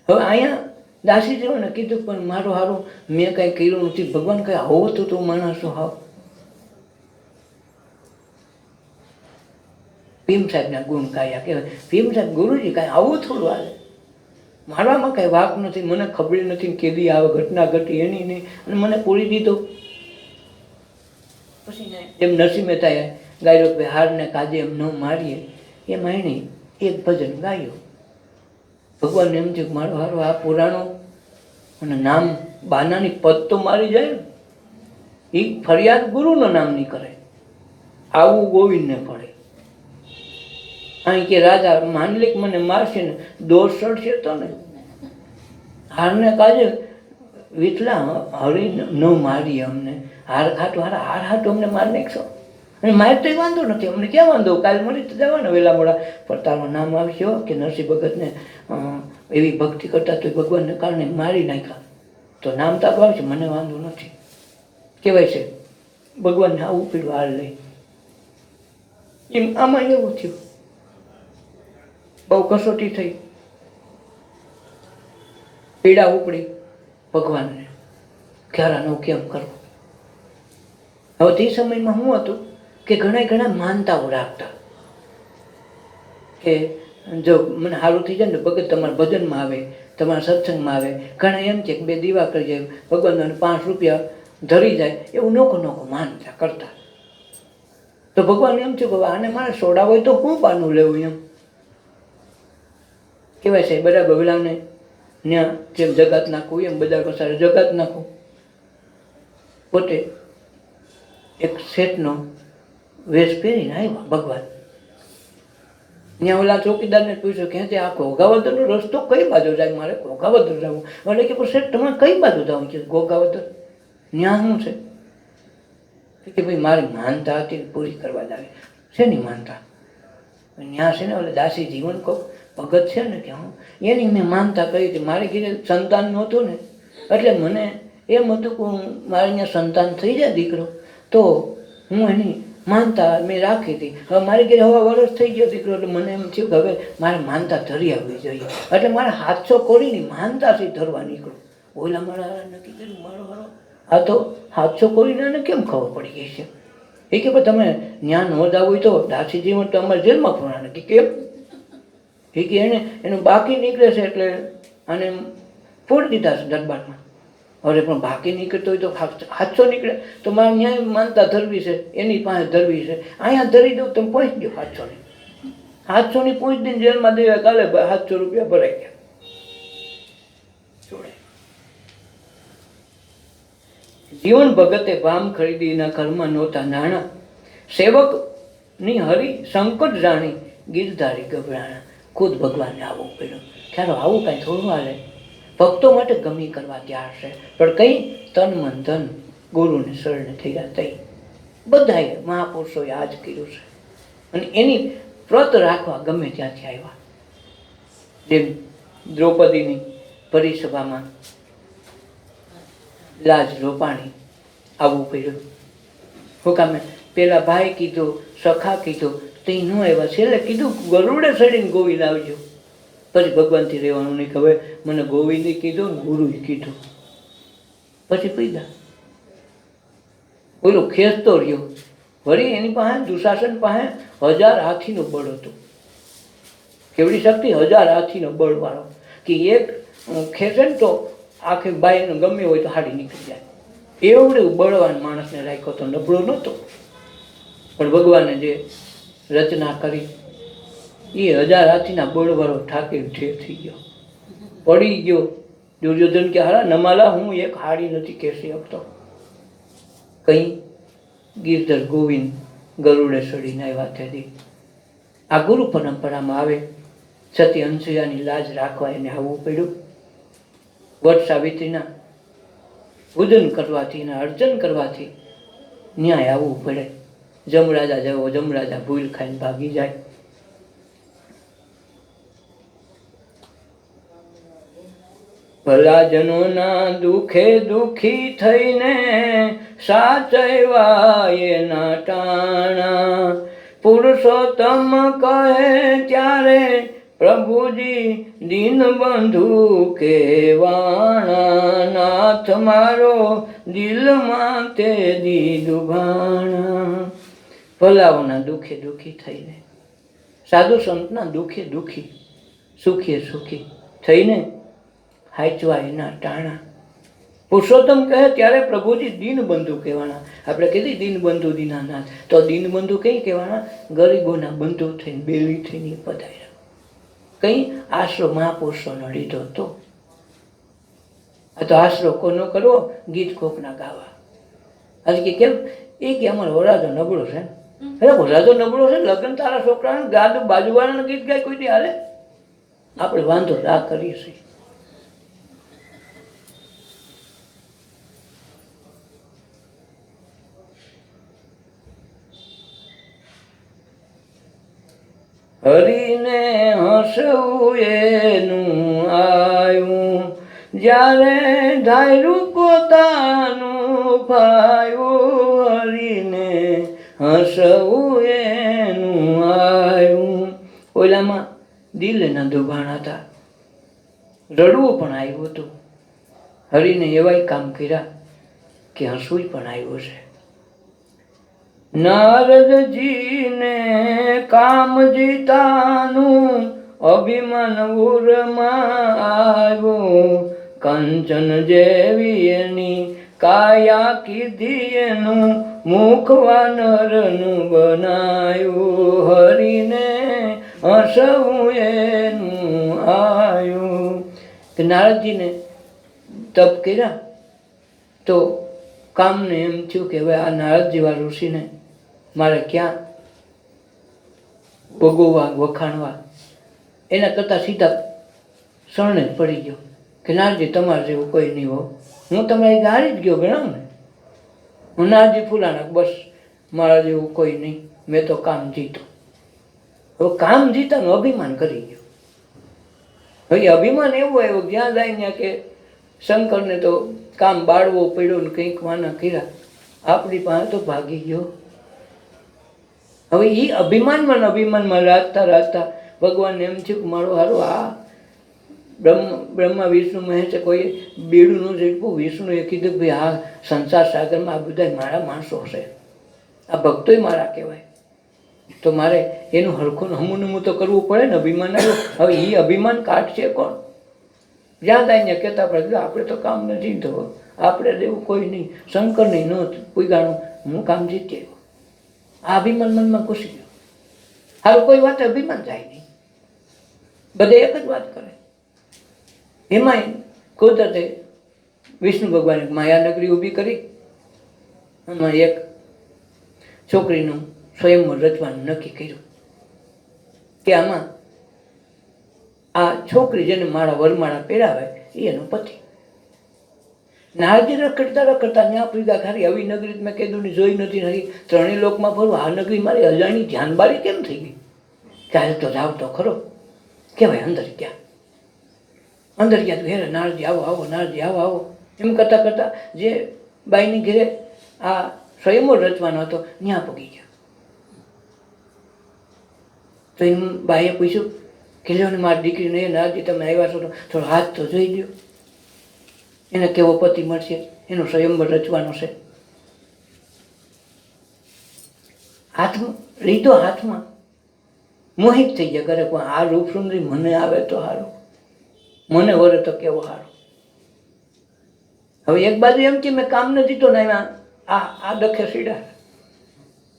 હવે અહીંયા દાસી જેવાને કીધું પણ મારો હારું મેં કાંઈ કર્યું નથી, ભગવાન કાંઈ આવો તો માણસો હાવ. ભીમ સાહેબના ગુણ ગાયા. કહેવાય ભીમ સાહેબ ગુરુજી કાંઈ આવું થોડું હાલે, મારામાં કંઈ વાંક નથી, મને ખબર નથી કેદી આ ઘટના ઘટી એની નહીં, અને મને પૂરી દીધો. પછી એમ નરસિંહ મહેતાએ ગાયો કે હારને કાજે એમ ન મારીએ, એમાં એણે એક ભજન ગાયું. ભગવાન એમ છે મારો હારો આ પુરાણો અને નામ બાનાની પદ તો મારી જાય ને, એ ફરિયાદ ગુરુનું નામ નહીં કરે, આવું ગોવિંદને પડે. અહીં કે રાજા માંડલિક મને મારશે ને દોષ ચડશે તો ને, હારને કાજે વિતલા હરી ન મારી અમને, હાર હાટું અમને મારી નાખશો, અને મારે તો વાંધો નથી, અમને ક્યાં વાંધો, કાલે મરી તો જવાના વહેલા મોડા, પણ તારું નામ આવશે કે નરસિંહ ભગતને એવી ભક્તિ કરતા તો ભગવાનને કારણે મારી નાખ્યા, તો નામ તારું આવશે, મને વાંધો નથી. કહેવાય છે ભગવાનને આવું પીડું હાર લઈ. એમ આમાં એવું થયું, બહુ કસોટી થઈ, પીડા ઉપડી ભગવાનને, ક્યારાનું કેમ કરવું. હવે તે સમયમાં શું હતું કે ઘણા માનતાઓ રાખતા કે જો મને સારું થઈ જાય ને ભગત તમારા ભજનમાં આવે, તમારા સત્સંગમાં આવે, ઘણા એમ છે કે 2 દીવા કરી જાય, ભગવાનને 5 રૂપિયા ધરી જાય, એવું નોખો માનતા કરતા. તો ભગવાન એમ છે કે આને મારે સોડા હોય તો શું પાનું લેવું, એમ કહેવાય છે બધા બગલાને ત્યાં જેમ જગત નાખવું એમ બધા કસારે જગત નાખવું. પોતે એક શેઠનો વેશ પહેરીને આવ્યા ભગવાન. ત્યાં ઓલા ચોકીદારને પૂછ્યું કે આ ઘોઘાવદરનો રસ્તો કઈ બાજુ જાય, મારે ઘોઘાવદર જવું. એટલે કે પણ શેઠ તમારે કઈ બાજુ જવું કે ઘોઘાવદર, ત્યાં શું છે કે ભાઈ મારી માનતા હતી પૂરી કરવા જ આવી. શેની માનતા? ત્યાં છે ને ઓલે દાસી જીવન કહું ભગત છે ને કે હું એની મેં માનતા કરી હતી, મારે ઘરે સંતાન નહોતું ને, એટલે મને એમ હતું કે મારે અહીંયા સંતાન થઈ જાય દીકરો, તો હું એની માનતા મેં રાખી હતી. હવે મારી ઘરે હવા વરસ થઈ ગયો દીકરો, એટલે મને એમ થયું કે હવે મારે માનતા ધરી આવવી જોઈએ, એટલે મારે 700 કોરીની માનતાથી ધરવા નીકળું. ઓલા મારા નક્કી કર્યું મારો હારો આ તો 700 કોરીને કેમ ખબર પડી ગઈ છે. એ કે ભાઈ તમે ત્યાં ન જાવ હોય તો દાસી જીવન તો અમારે જેલમાં ફરવાના. કે કેમ? એ કે એનું બાકી નીકળે છે એટલે આને ફોડી દીધા છે દરબારમાં. હવે પણ બાકી નીકળતો હોય તો 700 નીકળે તો મારે ન્યાય માનતા ધરવી છે, એની પાસે ધરવી છે, અહીંયા ધરી દઉં તમે પહોંચી ગયો 700ની પહોંચી દઈને જેલમાં દેવા, કાલે 700 રૂપિયા ભરાઈ ગયા. જીવન ભગતે ભામ ખરીદી એના ઘરમાં નહોતા નાણાં, સેવકની હરી સંકટ જાણી ગીરધારી ગભરાણા. ખુદ ભગવાનને આવવું પડ્યું. ખ્યાલો આવું કાંઈ થોડું હાલે, ભક્તો માટે ગમી કરવા તૈયાર છે, પણ કઈ તન મન ધન ગુરુને શરણે થયા તઈ. બધાએ મહાપુરુષોએ આ જ કર્યું છે, અને એની વ્રત રાખવા ગમે ત્યાંથી આવ્યા. જેમ દ્રૌપદીની પરિસભામાં લાજ લોપાણી આવવું પડ્યું. હું કામે પેલા ભાઈ કીધું, સખા કીધું, તે ન આવ્યા, છેલ્લે કીધું ગરુડે ચડીને ગોવિંદ આવજો. પછી ભગવાનથી રહેવાનું નહીં, હવે મને ગોવિંદે કીધું ને ગુરુએ કીધું, પછી પીધા. બોલો ખેંચતો રહ્યો. વળી એની પાસે દુશાસન પાસે 1000 હાથીનું બળ હતું. કેવડી શક્તિ? 1000 હાથીનો બળ વાળો, કે એક ખેંચે ને તો આખી બાઈને ગમે હોય તો હાડી નીકળી જાય. એવડું બળવાન માણસને રાખ્યો તો, નબળો નહોતો. પણ ભગવાને જે રચના કરી એ 1000 હાથીના બળવાળો ઠાકીર ઠેર થઈ ગયો, પડી ગયો. દુર્યોધન કે હારા નમાલા હું એક હાડી નથી ખેંચી શકતો. કઈ ગિરધર ગોવિંદ ગરુડે ચડીને આવ્યા તેથી. આ ગુરુ પરંપરામાં આવે. સતી અનસૂયાની લાજ રાખવા એને આવવું પડ્યું. વટ સાવિત્રીના પૂજન કરવાથી અને અર્ચન કરવાથી ન્યાય આવવું પડે. જમરાજા જવો, જમરાજા ભૂલ ખાઈને ભાગી જાય. ભલા જનોના દુખે દુખી થઈને સાચવ્યા એના ટાણા. પુરુષોત્તમ કહે ત્યારે પ્રભુજી દીન બંધુ કેવાણા. નાથ મારો દિલમાં તે દીધું ભાણા. ભલાઓના દુખે દુખી થઈને, સાધુ સંતના દુખે દુખી, સુખીએ સુખી થઈને હાચવા એના ટાણા. પુરુષોત્તમ કહે ત્યારે પ્રભુજી દીનબંધુ કહેવાના. આપણે કીધી દીનબંધુ દીનાનાથ, તો દીનબંધુ કઈ કહેવાના? ગરીબોના બંધુ થઈને બેલી થઈને પધાર્યા. કઈ આશરો મહાપુરુષોનો લીધો તો. આ તો આશરો કોનો કરવો? ગીત કોકના ગાવા. આજે કે કેમ? એ કે અમારો વરાજો નબળો છે. અરે વરાજો નબળો છે, લગ્ન તારા છોકરાને ગાદું બાજુવાળાનું ગીત ગાય કોઈ દી હાલે? આપણે વાંધો રાગ કરીએ છીએ. હરીને હસવું એનું આયું, જ્યારે ધાર્યું પોતાનું ફાયું. હરીને હસવું એનું આયું. ઓલામાં દિલના દુભાણા હતા, રડવું પણ આવ્યું હતું. હરીને એવાય કામ કર્યા કે હસવું પણ આવ્યું છે. નારદજીને કામ જીતાનું અભિમાન ઉરમાં આવ્યું. કંચન જેવી એની કાયા કીધી, એનું મુખ વાનરનું બનાયું. હરીને હસવું એનું આયું. કે નારદજીને તપ કર્યા તો કામને એમ થયું કે હવે આ નારદ જેવા ઋષિને મારે ક્યાં ભોગવવા વખાણવા, એના કરતાં સીધા શરણે જ પડી ગયો કે નારજી તમારે જેવું કોઈ નહીં હો. હું તમારી ગાડી જ ગયો ગણાવ ને. હું નારજી ફૂલાના, બસ મારા જેવું કોઈ નહીં. મેં તો કામ જીતો. હવે કામ જીતાનું અભિમાન કરી ગયો. હવે અભિમાન એવું આવ્યું જ્યાં જાય ત્યાં કે શંકરને તો કામ બાળવો પડ્યો ને કંઈક વાના કર્યા, આપણી પાસે તો ભાગી ગયો. હવે એ અભિમાનમાં રાખતા રાખતા ભગવાનને એમ થયું કે મારો હારો આ બ્રહ્મા વિષ્ણુ મહેશે કોઈ બેડું ન ઝડપું. વિષ્ણુએ કીધું કે ભાઈ આ સંસાર સાગરમાં આ બધા મારા માણસો હશે, આ ભક્તોય મારા કહેવાય, તો મારે એનું હરખું હમુનમું તો કરવું પડે ને. અભિમાન આવ્યું. હવે એ અભિમાન કાઢશે કોણ? જ્યાં થાય ત્યાં કહેતા પડે આપણે તો કામ નથી થવું, આપણે દેવું કોઈ નહીં, શંકર નહીં ન પૂગાણું, હું કામ જીતી આવ્યો. આ અભિમાન મનમાં ઘૂસી ગયો. હારું કોઈ વાત અભિમાન જાય નહીં, બધે એક જ વાત કરે. એમાંય કુદરતે વિષ્ણુ ભગવાને માયાનગરી ઊભી કરી. એમાં એક છોકરીનું સ્વયંવર રચવાનું નક્કી કર્યું કે આમાં આ છોકરી જેને મારા વરમાળા પહેરાવે એ એનો પતિ. નારજી રખડતા રખડતા ત્યાં પૂગા ખારી આવી નગરી મેં કીધું ને જોઈ નથી નથી, ત્રણેય લોકમાં ફરું. આ નગરી મારી અજાણી ધ્યાનબારી કેમ થઈ ગઈ? ક્યારે તો જાવ તો ખરો કહેવાય. અંદર ગયા તો ઘેરે નારજી આવો આવો, નારજી આવો આવો એમ કરતાં કરતાં જે બાઈની ઘેરે આ સ્વયંવર રચવાનો હતો ત્યાં પગી ગયા. તો એમ બાઈએ પૂછ્યું કે લ્યો ને મારી દીકરીને, એ નારજી તમે આવ્યા છો તો થોડો હાથ તો જોઈ લ્યો, એને કેવો પતિ મળશે, એનો સ્વયંવર રચવાનો છે. હાથમાં લીધો, હાથમાં મોહિત થઈ ગયા. કરે પણ આ રૂપ સુંદરી મને આવે તો સારું, મને વરે તો કેવો સારું. હવે એક બાજુ એમ કે મેં કામ નથી તો ના આ દખે સીડા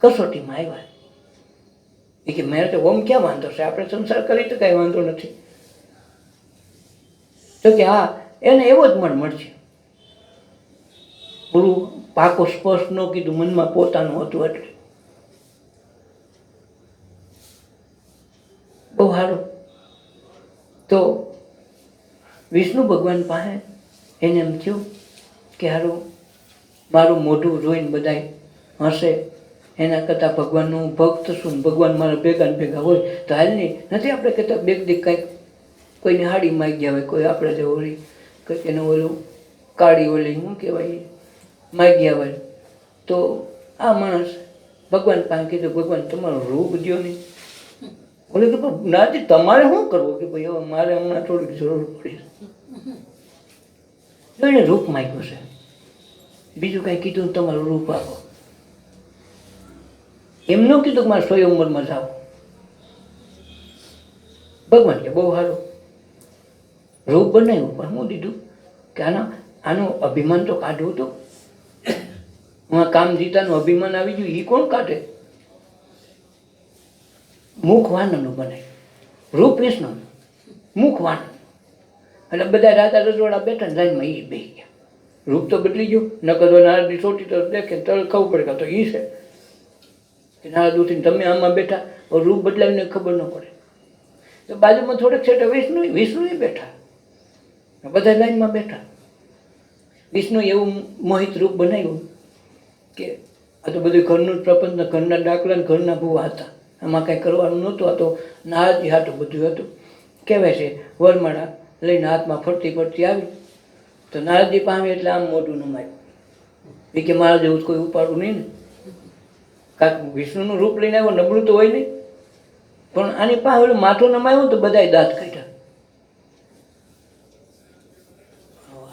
કસોટીમાં આવ્યા. એ કે મેં તો ઓમ ક્યાં વાંધો છે, આપણે સંસાર કરી તો કાંઈ વાંધો નથી. તો કે હા એને એવો જ મન મળશે. પૂરું પાકો સ્પષ્ટ ન કીધું, મનમાં પોતાનું હતું એટલે બહુ સારું. તો વિષ્ણુ ભગવાન પાસે એને એમ થયું કે સારું મારું મોઢું જોઈને બધાય હશે, એના કરતાં ભગવાનનું ભક્ત છું, ભગવાન મારા ભેગા ને ભેગા હોય તો હાલ નહીં. નથી આપણે કહેતા બેગ દીક કંઈક કોઈને હાડી માગ્યા હોય, કોઈ આપણે જે ઓળી કંઈક એને ઓલું કાળી ઓલી શું કહેવાય માગ્યા હોય, તો આ માણસ ભગવાન પાસે કીધું ભગવાન તમારો રૂપ દો નહીં. ઓલે કે નાજી તમારે શું કરવું? કે ભાઈ હવે મારે હમણાં થોડીક જરૂર પડી. તો એને રૂપ માગ્યું છે, બીજું કાંઈ કીધું તમારું રૂપ આપો. એમ ન કીધું કે મારે 100 ઉંમરમાં જાઓ. ભગવાન કે બહુ સારું. રૂપ બનાવ્યું પણ હું દીધું કે આનું અભિમાન તો કાઢવું હતું. હું કામ જીતાનું અભિમાન આવી ગયું એ કોણ કાઢે? મુખ વાનરનું બનાવ્યું, રૂપ વિષ્ણુનું, મુખ વાનર. એટલે બધા રાજા રજવાડા બેઠા ને લાઈનમાં એ બેસી ગયા. રૂપ તો બદલી ગયું, નકર તો નારદની ચોટી તરફ દેખે તરત ખબર પડે કે તો એ છે કે નારદ ઉઠીને તમે આમાં બેઠા, રૂપ બદલાવીને ખબર ન પડે. તો બાજુમાં થોડેક છેટે વિષ્ણુ બેઠા, બધા લાઈનમાં બેઠા. વિષ્ણુ એવું મોહિત રૂપ બનાવ્યું કે આ તો બધું ઘરનું જ પ્રપંચ, ઘરના દાખલા ને ઘરના ભૂવા હતા, આમાં કાંઈ કરવાનું નહોતું. આ તો નારદજી હાટું બધું હતું. કહેવાય છે વરમાળા લઈને હાથમાં ફરતી ફરતી આવી તો નારદજી પામે એટલે આમ મોઢું નમાયું. એ કે મારા જેવું કોઈ ઉપાડું નહીં ને. કાંક વિષ્ણુનું રૂપ લઈને આવ્યો, નબળું તો હોય નહીં, પણ આની પાસે માથું નમાયું તો બધાય દાંત કાઢ્યા.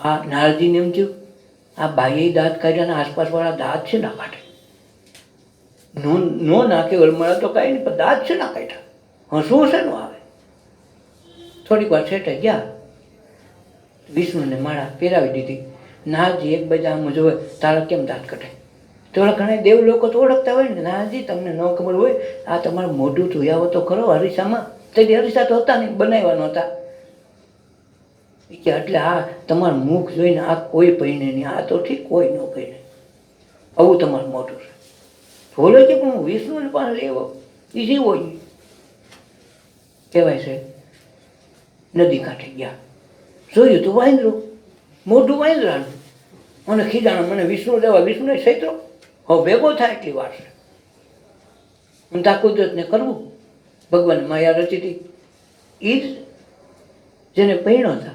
આ નારદજીને એમ થયું આ બાઈએ દાંત કાઢ્યા ને આસપાસવાળા દાંત છે ના કાઢે, નો નાખે વરમાળા તો કાંઈ નહીં, પણ દાંત છે ના કાઢ્યા, હસવું છે નો આવે. થોડીક વાર છેટે ગયા, વિષ્ણુને માળા પહેરાવી દીધી. નારદજી એક બાજુ આમ જોવે તારા કેમ દાંત કાઢે? તો ઘણા દેવ લોકો તો ઓળખતા હોય ને, નારદજી તમને ન ખબર હોય આ તમારું મોઢું જોયા હો તો ખરો હરીસામાં, તે હરીસા તો હતા નહીં, બનાવ્યા નહોતા. કે એટલે આ તમારું મુખ જોઈને આ કોઈ પહેણે નહીં, આ તો ઠીક કોઈ ન પહેણે, આવું તમારું મોઢું છે. બોલે છે પણ હું વિષ્ણુને પાસે લેવો એ જીવો કહેવાય છે. નદી કાંઠે ગયા, જોયું તો વાંદરું, મોઢું વાંદરાનું, મને ખીજાણું, મને વિષ્ણુ દેવા, વિષ્ણુ સૈત્રો હવે ભેગો થાય એટલી વાર છે. અને તા કુદરતને કરવું, ભગવાન માયા રચી હતી એ જ જેને પહેણો હતા,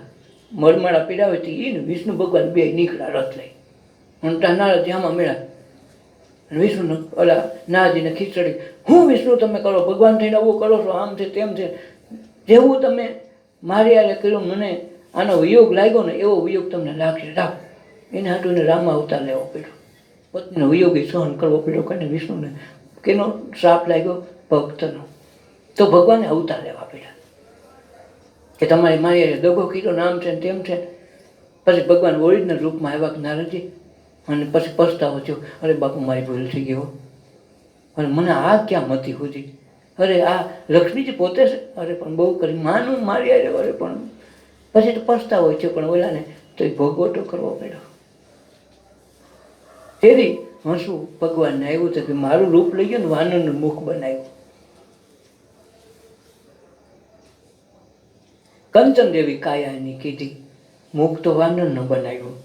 મરમાળા પીડાવી હતી એ ને વિષ્ણુ ભગવાન બે નીકળ્યા રથ લઈ. અને ત્યાં નારદજી આમાં મેળા અને વિષ્ણુ ઓલા નારદજીને ખીચડી, હું વિષ્ણુ તમે કરો, ભગવાન થઈને આવું કરો છો, આમ છે તેમ છે, જેવું તમે મારી યારે કર્યું મને આનો વિયોગ લાગ્યો ને એવો વિયોગ તમને લાગશે, રાખ. એને હાટું એને રામા અવતાર લેવો પડ્યો, પત્નીનો વિયોગ સહન કરવો પડ્યો. કને વિષ્ણુને કેનો શ્રાપ લાગ્યો? ભક્તનો. તો ભગવાને અવતાર લેવા પડ્યા કે તમારી માએ દગો કીધો, નામ છે ને તેમ છે. પછી ભગવાન ઓરિજિનલ રૂપમાં આવ્યા નારદજી, અને પછી પછતાવો થયો, અરે બાપુ મારી ભૂલ થઈ ગયો, અને મને આ ક્યાં મતી હોતી, અરે આ લક્ષ્મીજી પોતે છે, અરે પણ બહુ કરી માનું મારી આવ્યો, અરે પણ પછી તો પછતાવો થયો. પણ ઓલાને તો એ ભોગવો તો કરવો પડ્યો. તેથી હસવું ભગવાનને આવ્યું છે કે મારું રૂપ લઈ ગયું ને વાનરનું મુખ બનાવ્યું. કંચન દેવી કાયાની કીધી, મુખ તો વાનરનું બનાવ્યું.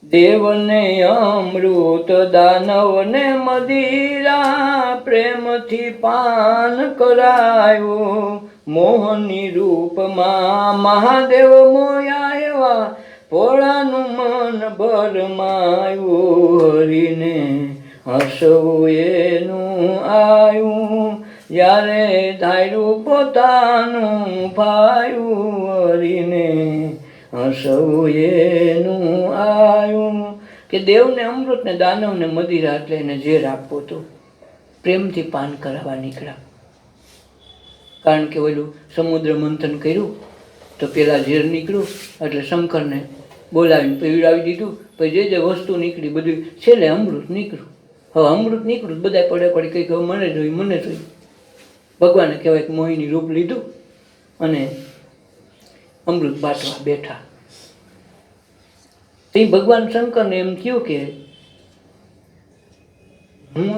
દેવને અમૃત દાનવને મદિરા પ્રેમથી પાન કરાયું. મોહની રૂપમાં મહાદેવ મોયા એવા ભોળાનું મન ભરમાયું. હરીને હસવું એનું આવ્યું જ્યારે ધાર્યું પોતાનું ભાયું. હરીને હસવું એનું આવ્યું કે દેવને અમૃત ને દાનવને મદિરા એટલે એને ઝેર આપવું હતું. પ્રેમથી પાન કરાવવા નીકળ્યા. કારણ કે ઓલું સમુદ્ર મંથન કર્યું તો પેલા ઝેર નીકળ્યું એટલે શંકરને બોલાવીને પીવડાવી દીધું. પછી જે વસ્તુ નીકળી બધું છેલ્લે અમૃત નીકળ્યું. હવે અમૃત નીકળ્યું બધા પડે પડી કંઈક હવે મને જોઈ મને જોઈ. ભગવાને કહેવાય કે મોહિની રૂપ લીધું અને અમૃત બાટવા બેઠા. તે ભગવાન શંકરને એમ થયું કે હું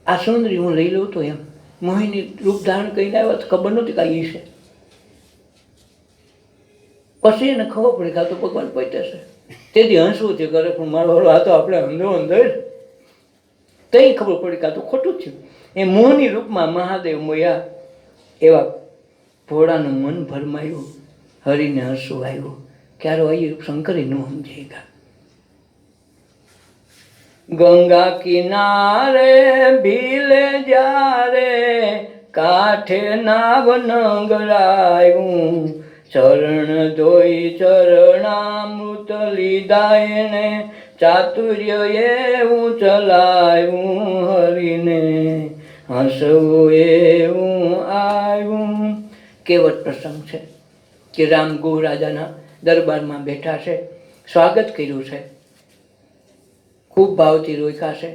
આ સુંદરી હું લઈ લઉં તો એમ મોહિની રૂપ ધારણ કરીને આવ્યા તો ખબર નહોતી કાંઈ છે. પછી એને ખબર પડે કે આ તો ભગવાન પોતે છે. તેથી હસવું છે કરે પણ મારો આ તો આપણે અંધો અંદર તઈ ખબર પડી કે આ તો ખોટું જ છે. એ મોહની રૂપમાં મહાદેવ મોયા એવા ભોળાનું મન ભરમાયું. હરીને હસવું આવ્યું. ક્યારે અહીં શંકરે ન સમજેગા. ગંગા કિનારે ભીલે જ્યારે કાંઠે નાવ નંગરાયું. ચરણ ધોઈ ચરણામૃત લીધા એને ચાતુર્ય એવું ચલાવ્યું. હરીને હસવું એવું આવ્યું કેવટ પ્રસંગ છે કે રામ ગુહ રાજાના દરબારમાં બેઠા છે, સ્વાગત કર્યું છે, ખૂબ ભાવથી રોક્યા છે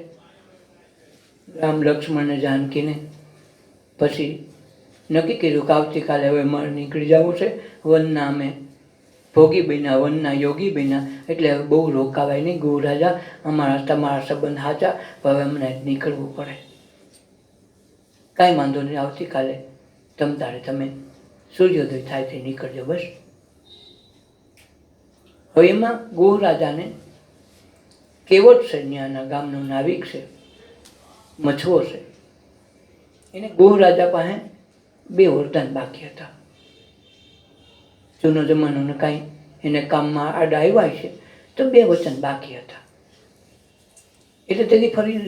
રામ લક્ષ્મણ ને જાનકીને. પછી નક્કી કર્યું કે આવતીકાલે હવે મારે નીકળી જવું છે, વનના અમે ભોગી બન્યા, વનના યોગી બન્યા, એટલે હવે બહુ રોકાવાય નહીં. ગુહ રાજા, અમારા તમારા સંબંધ સાચા, હવે અમને નીકળવું પડે. કાંઈ વાંધો નહીં, આવતીકાલે તમે સૂર્યોદય થાય તે નીકળજો બસ. હવે એમાં ગુહ રાજાને કેવટ છે, ત્યાંના ગામનો નાવિક છે, મછવો છે, એને ગુહ રાજા પાસે 2 વરદાન બાકી હતા. જૂનો જમાનો કાંઈ એને કામમાં આડા આવ્યા છે તો 2 વચન બાકી હતા. એટલે તેથી ફરી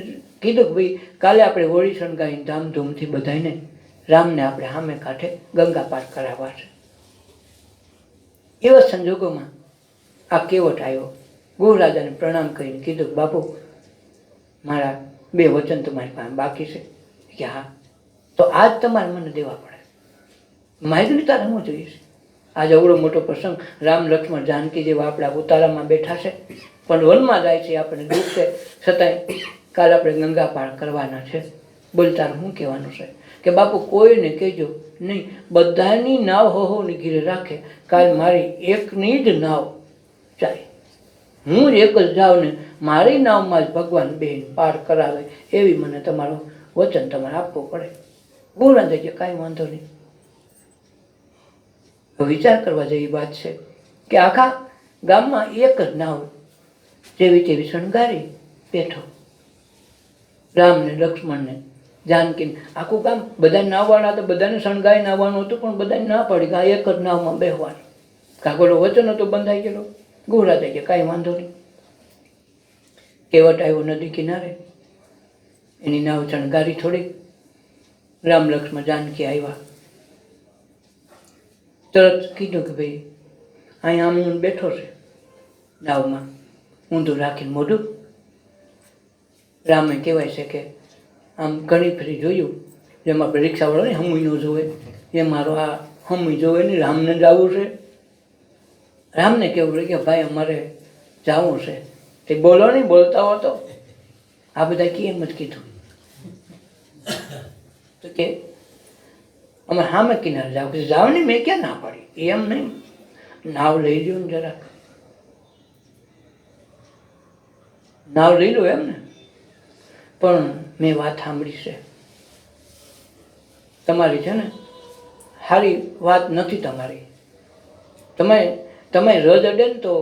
કીધું કે ભાઈ કાલે આપણે હોળી શણગાવીને ધામધૂમથી બધાને રામને આપણે સામે કાંઠે ગંગા પાર કરાવવા છે. એવા સંજોગોમાં આ કેવટ આવ્યો, ગુહ રાજાને પ્રણામ કરીને કીધું કે બાપુ મારા 2 વચન તમારી પાસે બાકી છે. કે હા, તો આજ તમારે મને દેવા પડે. માહિતી તારે હું જોઈએ છે. આજ અવડો મોટો પ્રસંગ, રામ લક્ષ્મણ જાનકી જેવા આપણા ઉતારામાં બેઠા છે, પણ વનમાં જાય છે, આપણે દુઃખ છે, છતાંય કાલે આપણે ગંગા પાર કરવાના છે. બોલ તારે શું કહેવાનું છે? કે બાપુ કોઈને કહેજો નહીં, બધાની નાવ હોની ઘીરે રાખે, કાલ મારી એકની જ નાવ જાય, હું જ એક જ જાઉં ને મારી નાવમાં જ ભગવાન બેન પાર કરાવે, એવી મને તમારું વચન તમારે આપવું પડે. બોલા દેજે, કાંઈ વાંધો નહીં. વિચાર કરવા જેવી વાત છે કે આખા ગામમાં એક જ નાવ જેવી તેવી શણગારી બેઠો. રામને લક્ષ્મણને જાનકીને આખું ગામ, બધા નાવવાળા તો બધાને શણગારીને આવવાનું હતું, પણ બધાને ના પડી કે આ એક જ નાવમાં બેસવાનું. કાગળો વચન હતો, બંધાઈ ગયેલો. ગુહરા થઈ ગયા, કાંઈ વાંધો નહીં. કેવટ આવ્યો નદી કિનારે, એની નાવ શણગારી થોડી, રામ લક્ષ્મણ જાનકી આવ્યા. તરત કીધું કે ભાઈ અહીંયા આમ બેઠો છે નાવમાં, ઊંધું રાખીને મોઢું. રામે કહેવાય છે કે આમ ઘણી ફરી જોયું, જેમાં આપણે રિક્ષાવાળો ને હમુઈ ન જોવે, એ મારો આ હમુઈ જોવે નહીં, રામને જ આવવું છે. રામને કેવું પડે કે ભાઈ અમારે જવું છે. તે બોલો નહીં, બોલતા હો તો આ બધા કેમ જ કીધું તો કે અમે સામે કિનારે જાવ. કે જાવ ને, મેં ક્યાં ના પાડી, એમ નહીં, નાવ લઈ લ્યો ને જરાક, નાવ લઈ લો એમ ને. પણ મેં વાત સાંભળી છે, તમારી છે ને સારી વાત નથી તમારી. તમે રજ અડે ને તો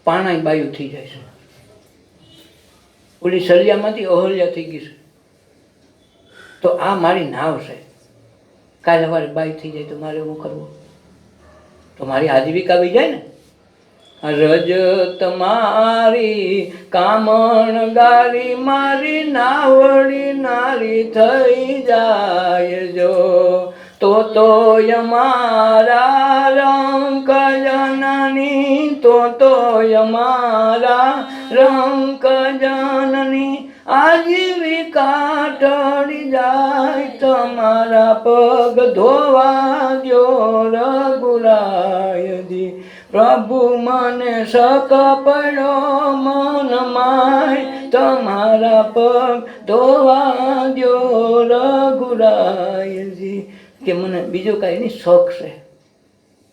પાણાઈ બાયું થઈ જાય છે. ઓલી સળિયામાંથી અહલ્યા થઈ ગઈ છે. તો આ મારી નાવ છે, કાલે સવારે બાઈ થઈ જાય તો મારે શું કરવું? તો મારી આજીવિકા આવી જાય ને. રજ તમારી કામણ ગારી, મારી નાવડી નારી થઈ જાય જો, તો અમારા રંક જનની, તો અમારા રંક જનની આજીવિકા ટળી જાય, તમારા પગ ધોવા દ્યો રઘુરાયજી. પ્રભુ મને શક પડ્યો મન માય, તમારા પગ ધોવા દ્યો રઘુરાયજી. કે મને બીજો કાંઈ નહીં, શોખ છે.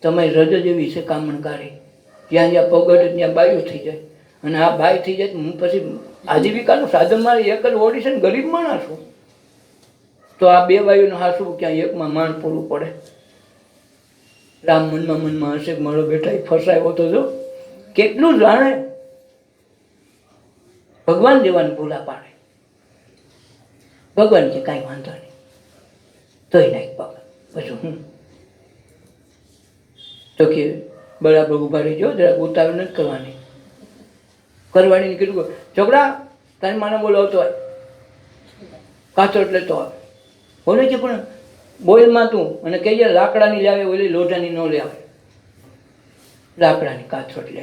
તમે રજ જેવી છે કામણકારી, જ્યાં જ્યાં પગડ ત્યાં બાયું થઈ જાય, અને આ બાય થઈ જાય હું પછી આજીવિકાનું સાધન મારે એક જ ઓડી છે ને, ગરીબ માણસ છું. તો આ 2 બાયુનું હાસવું ક્યાં એકમાં માંડ પૂરું પડે. રામ મનમાં હશે કે મારો બેટા ફસાયો તો જો કેટલું જાણે, ભગવાન જેવાને ભૂલા પાડે. ભગવાન કે કાંઈ વાંધો નહીં, તોય નાખ પગ. પછી હું તો કે બરાબર ઉભા રહીજો, જરાક ઉતાવળ નથી કરવાની. કરવાની કીધું, છોકરા તારી માને બોલાવતો હોય, કાચોટ લેતો હોય. બોલે છે પણ બોલમાં તું અને કહીએ લાકડાની લાવે, ઓલી લોઢાની ન લાવે, લાકડાની કાચોટ લે.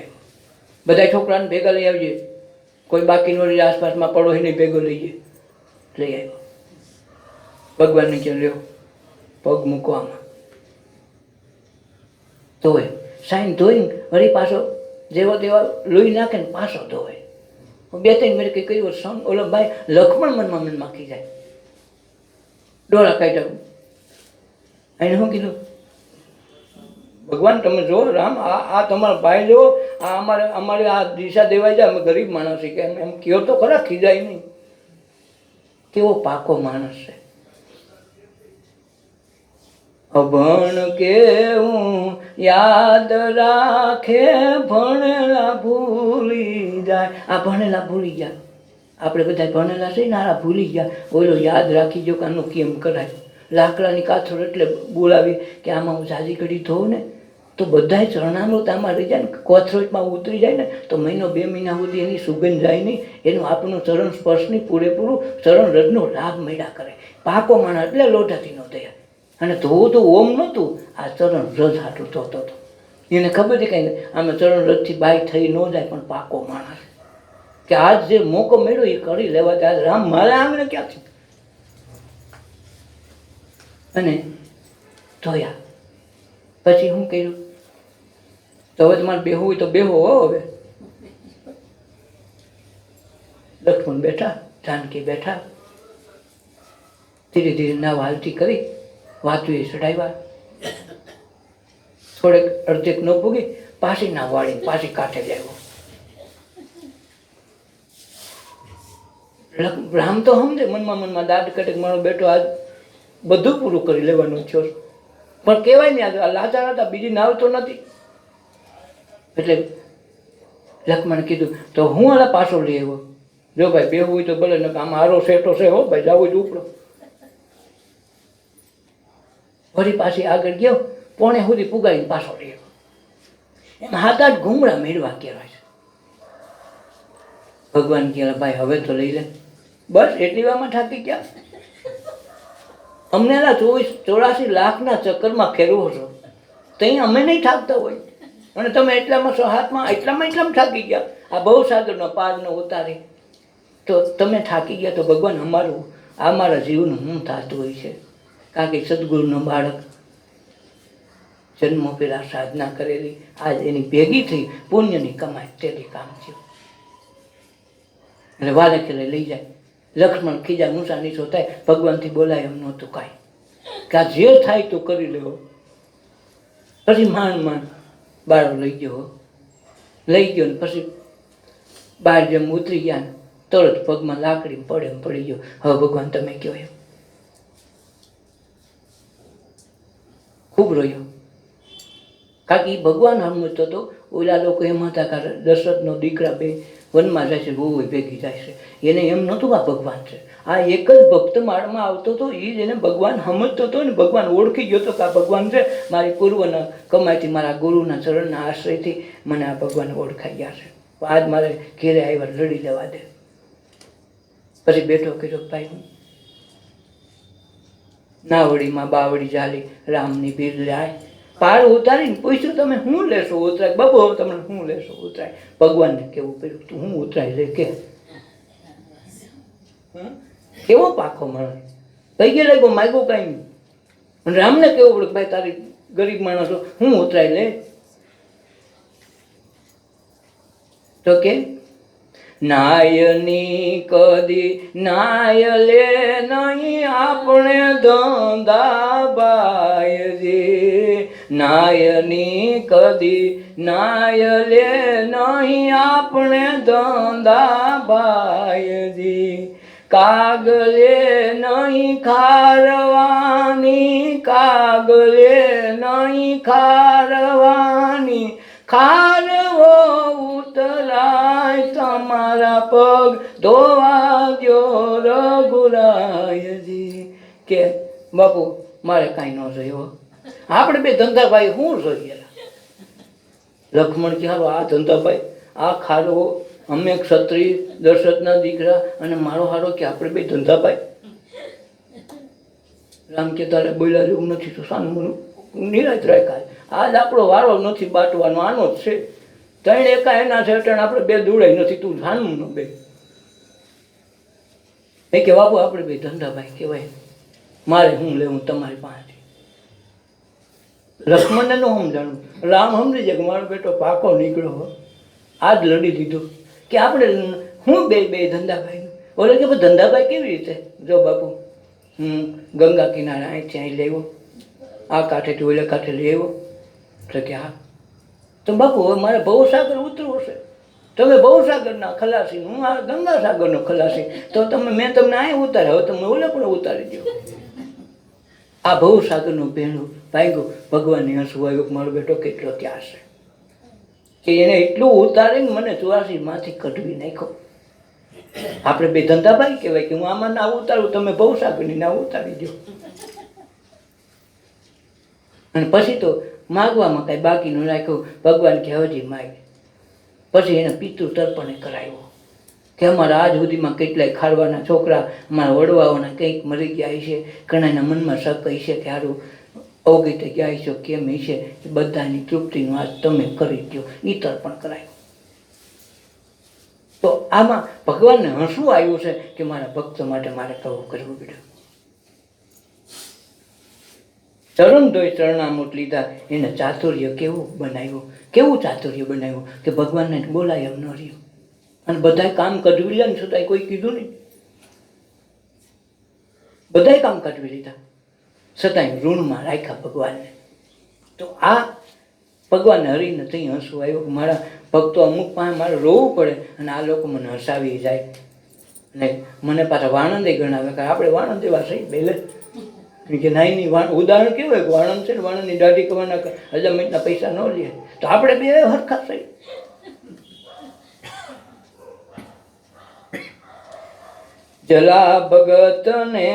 બધા છોકરાને ભેગા લઈ આવજે, કોઈ બાકી નો રહી, આસપાસમાં પડોશીને ભેગો લઈ આવ્યો. ભગવાનને કે લ્યો પગ મૂકવામાં, ધોવે, સાઈન ધોઈને વળી પાછો જેવો તેવા લોહી નાખે ને પાછો ધોવે. 2-3 મિનિટ કંઈ કર્યું ઓલો ભાઈ લક્ષ્મણ મનમાં ખીજાય, ડોળા કાઢ્યા. એને શું કીધું, ભગવાન તમે જો રામ, આ તમારા ભાઈ જો, આ અમારે આ દિશા દેવાઈ જાય, અમે ગરીબ માણસ છીએ, કે એમ કયો તો ખરા, ખીજાય નહીં. કેવો પાકો માણસ છે. અભણ કેવું યાદ રાખે, ભણેલા ભૂલી જાય. આ ભણેલા ભૂલી ગયા, આપણે બધા ભણેલા છે ને, આ ભૂલી ગયા. બોલો યાદ રાખી જો કે આનું કેમ કરાય. લાકડાની કાથર એટલે બોલાવી કે આમાં હું જાજી ઘડી ધોઉં ને તો બધાય ચરણામૃત આમાં રહી જાય ને, કોથરોટમાં ઉતરી જાય ને તો 1-2 મહિના સુધી એની સુગંધ જાય નહીં. એનું આપણું ચરણ સ્પર્શની પૂરેપૂરું ચરણ રજનો લાભ મળ્યા કરે. પાકો માણસ એટલે લોટાથી નો થયા. અને ધોવું તો ઓમ નહોતું, આ ચરણ રજ હાટું ધોતો હતો. એને ખબર છે કંઈ આમે ચરણ રજથી બાય થઈ ન જાય, પણ પાકો માણસ કે આજ જે મોકો મળ્યો એ કરી લેવા. આજ રામ મારે આમને ક્યાંથી. અને ધોયા પછી શું કર્યું, તો હવે તમારે બેહવું હોય તો બેહો. હવે લક્ષ્મણ બેઠા, જાનકી બેઠા, ધીરે ધીરે નાવ હાલતી કરી, વાતુએ ચડાવ્યા. થોડેક અડધેક ન પૂગી, પાછી ના વાળી પાછી કાંઠે લાવ્યો. રામ તો સમજે મનમાં દાદ કટક મારો બેટો આજ બધું પૂરું કરી લેવાનું છો, પણ કહેવાય ને આ લાચાર હતા, બીજી નાવ તો નથી. એટલે લક્ષ્મણે કીધું તો હું આલા પાછો લઈ આવ્યો. જો ભાઈ બેહવું હોય તો ભલે, ને આમાં હારો સેટો છે હો ભાઈ, જવું જ ઉપડો. ફરી પાછી આગળ ગયો, પોણે સુધી પુગાવીને પાછો લઈ આવ્યો. એમ 7-8 ઘૂમરા મેળવા કહેવાય છે. ભગવાન કહે ભાઈ હવે તો લઈ લે. બસ એટલી વારમાં થાકી ગયા. અમને 84 લાખના ચક્કરમાં ફેરવો છો, ત્યાં અમે નહીં થાકતા હોય, અને તમે એટલામાં એટલામાં થાકી ગયા. આ બહુ સાગરનો પારનો ઉતારી તો તમે થાકી ગયા. તો ભગવાન અમારા જીવનું શું થતું હોય છે. કારણ કે સદગુરુનો બાળક જન્મો પેલા સાધના કરેલી, આજ એની ભેગી થઈ પુણ્યની કમાઈ, તેથી કામ થયું. એટલે વાલે ખેલે લઈ જાય. લક્ષ્મણ ખીજા મૂસા નીચો થાય, ભગવાનથી બોલાય એમ નહોતું કાંઈ, કે આ જે થાય તો કરી લેવો. પછી માંડ બાળો લઈ ગયો ને પછી બહાર જેમ ઉતરી ગયા ને તરત પગમાં લાકડી પડે એમ પડી ગયો. હવે ભગવાન તમે કહો એમ. ખૂબ રોયો, કારણ કે એ ભગવાન સમજતો હતો. ઓલા લોકો એમ હતા કે દશરથનો દીકરા બે વનમાં જાય છે, બહુ ભેગી જાય છે. એને એમ નહોતું આ ભગવાન છે. આ એક જ ભક્ત માળમાં આવતો હતો, એ જ એને ભગવાન સમજતો હતો ને ભગવાન ઓળખી ગયો હતો કે આ ભગવાન છે. મારી પૂર્વના કમાઈથી, મારા ગુરુના ચરણના આશ્રયથી મને આ ભગવાન ઓળખાઈ ગયા છે. આજ મારે ઘેરે આવ્યા, લડી લેવા દે. પછી બેઠો કીધો ભાઈ હું નાવડીમાં બાવડી ચાલી રામની ભીડ લાય. પાર ઉતારીને પૂછ્યું તમે શું લેશો ઉતરાય? બાબુ તમે શું લેશો ઉતરાય? ભગવાનને કેવું પડ્યું તું હું ઉતરાય લે કે કેવો પાકો માણસ કઈ ગયા લાગ્યો, માગ્યો કઈ નહીં. અને રામને કેવું પડ્યું ભાઈ તારી ગરીબ માણસો હું ઉતરાય લે. તો કે નાયની કદી નાય લે નહીં આપણે ધંધા બાયજી. નાયની કદી નાય લે નહીં આપણે ધંધા બાયજી. કાગલે નહીં ખારવાની, કાગલે નહીં ખારવાની, ખારવો ઉતરાય તમારા પગ ધોવા દ્યો રઘુરાયજી. કે બાપુ મારે કાંઈ ન જોઈએ, આપણે બે ધંધાભાઈ શું જોઈએ? લક્ષ્મણ કે હારો આ ધંધાભાઈ આ ખારવો, અમે ક્ષત્રિય દશરથના દીકરા અને મારો હારો કે આપણે બે ધંધાભાઈ. રામ કે તારે બોલ્યા જેવું નથી તો સાનું નિરાશ રાખાય. આજ આપણો વારો નથી બાટવાનો, આનો જ છે. 3 એકા એના છે, આપણે 2 દોડાય નથી, તું જાણવું ન બે. એ કે બાપુ આપણે બે ધંધાભાઈ કહેવાય, મારે હું લેવું તમારી પાસે. લક્ષ્મણને ન સમજાણું, રામ સમજી જાય કે મારો બેટો પાકો નીકળ્યો હો, આજ લડી દીધું કે આપણે હું બે ધંધાભાઈ. ઓલે કે ભાઈ ધંધાભાઈ કેવી રીતે? જો બાપુ હું ગંગા કિનારે અહીંથી અહીં લેવો, આ કાંઠેથી ઓલે કાંઠે લેવો. તો કે હા. તો બાપુ હવે મારે ભવસાગર ઉતરવું છે, તમે ભવસાગરના ખલાસી, હું આ ગંગાસાગરનો ખલાસી, તો મેં તમને અહીં ઉતાર્યા, હવે તમે ઓલે પણ ઉતારી દો. આ ભવસાગરનું પહેણું ભાગ્યું, ભગવાનને હસવું આવ્યું કે મારો બેટો કેટલો ત્યાં છે કે એને એટલું ઉતારીને મને 84 માંથી કઢવી નાખ્યો. આપણે બે ધંધાભાઈ કહેવાય કે હું આમાં ના ઉતારું, તમે ભવસાગરની ના ઉતારી દો. અને પછી તો માગવામાં કાંઈ બાકી ન રાખ્યું. ભગવાન કે હજી માગ. પછી એને પિતૃ તર્પણે કરાવ્યો કે અમારા આજ સુધીમાં કેટલાય ખારવાના છોકરા, અમારા વડવાઓના કંઈક મરી ગયા છે, ઘણાના મનમાં શક હશે કે સારું અવગીતે ગયા છો કેમ હશે, એ બધાની તૃપ્તિનું આજ તમે કરી દો. એ તર્પણ કરાયું. તો આમાં ભગવાનને હસવું આવ્યું છે કે મારા ભક્તો માટે મારે કવું કરવું પડ્યું. ચરણ ધોઈ ચરણામૃત લીધા. એને ચાતુર્ય કેવું બનાવ્યું, કેવું ચાતુર્ય બનાવ્યું કે ભગવાનને બોલાય એમ ન રહ્યું. અને બધાય કામ કઢવી લે ને છતાંય કોઈ કીધું નહીં. બધાય કામ કઢવી લીધા છતાંય ઋણમાં રાખ્યા ભગવાનને. તો આ ભગવાનને હરીને ત્યાં હસવું આવ્યું કે મારા ભક્તો અમુક પાસે મારે રોવું પડે અને આ લોકો મને હસાવી જાય. અને મને પાછા વાણંદે ગણાવે કે આપણે વાણંદ એવા સહી બેલે કે નાઈની ઉદાહરણ કેવું હોય કે વાણંદ છે ને, વાણંદની દાઢી કરવાના હજામતના પૈસા ન લે, તો આપણે બે હરખા થઈ. જલા ભગતને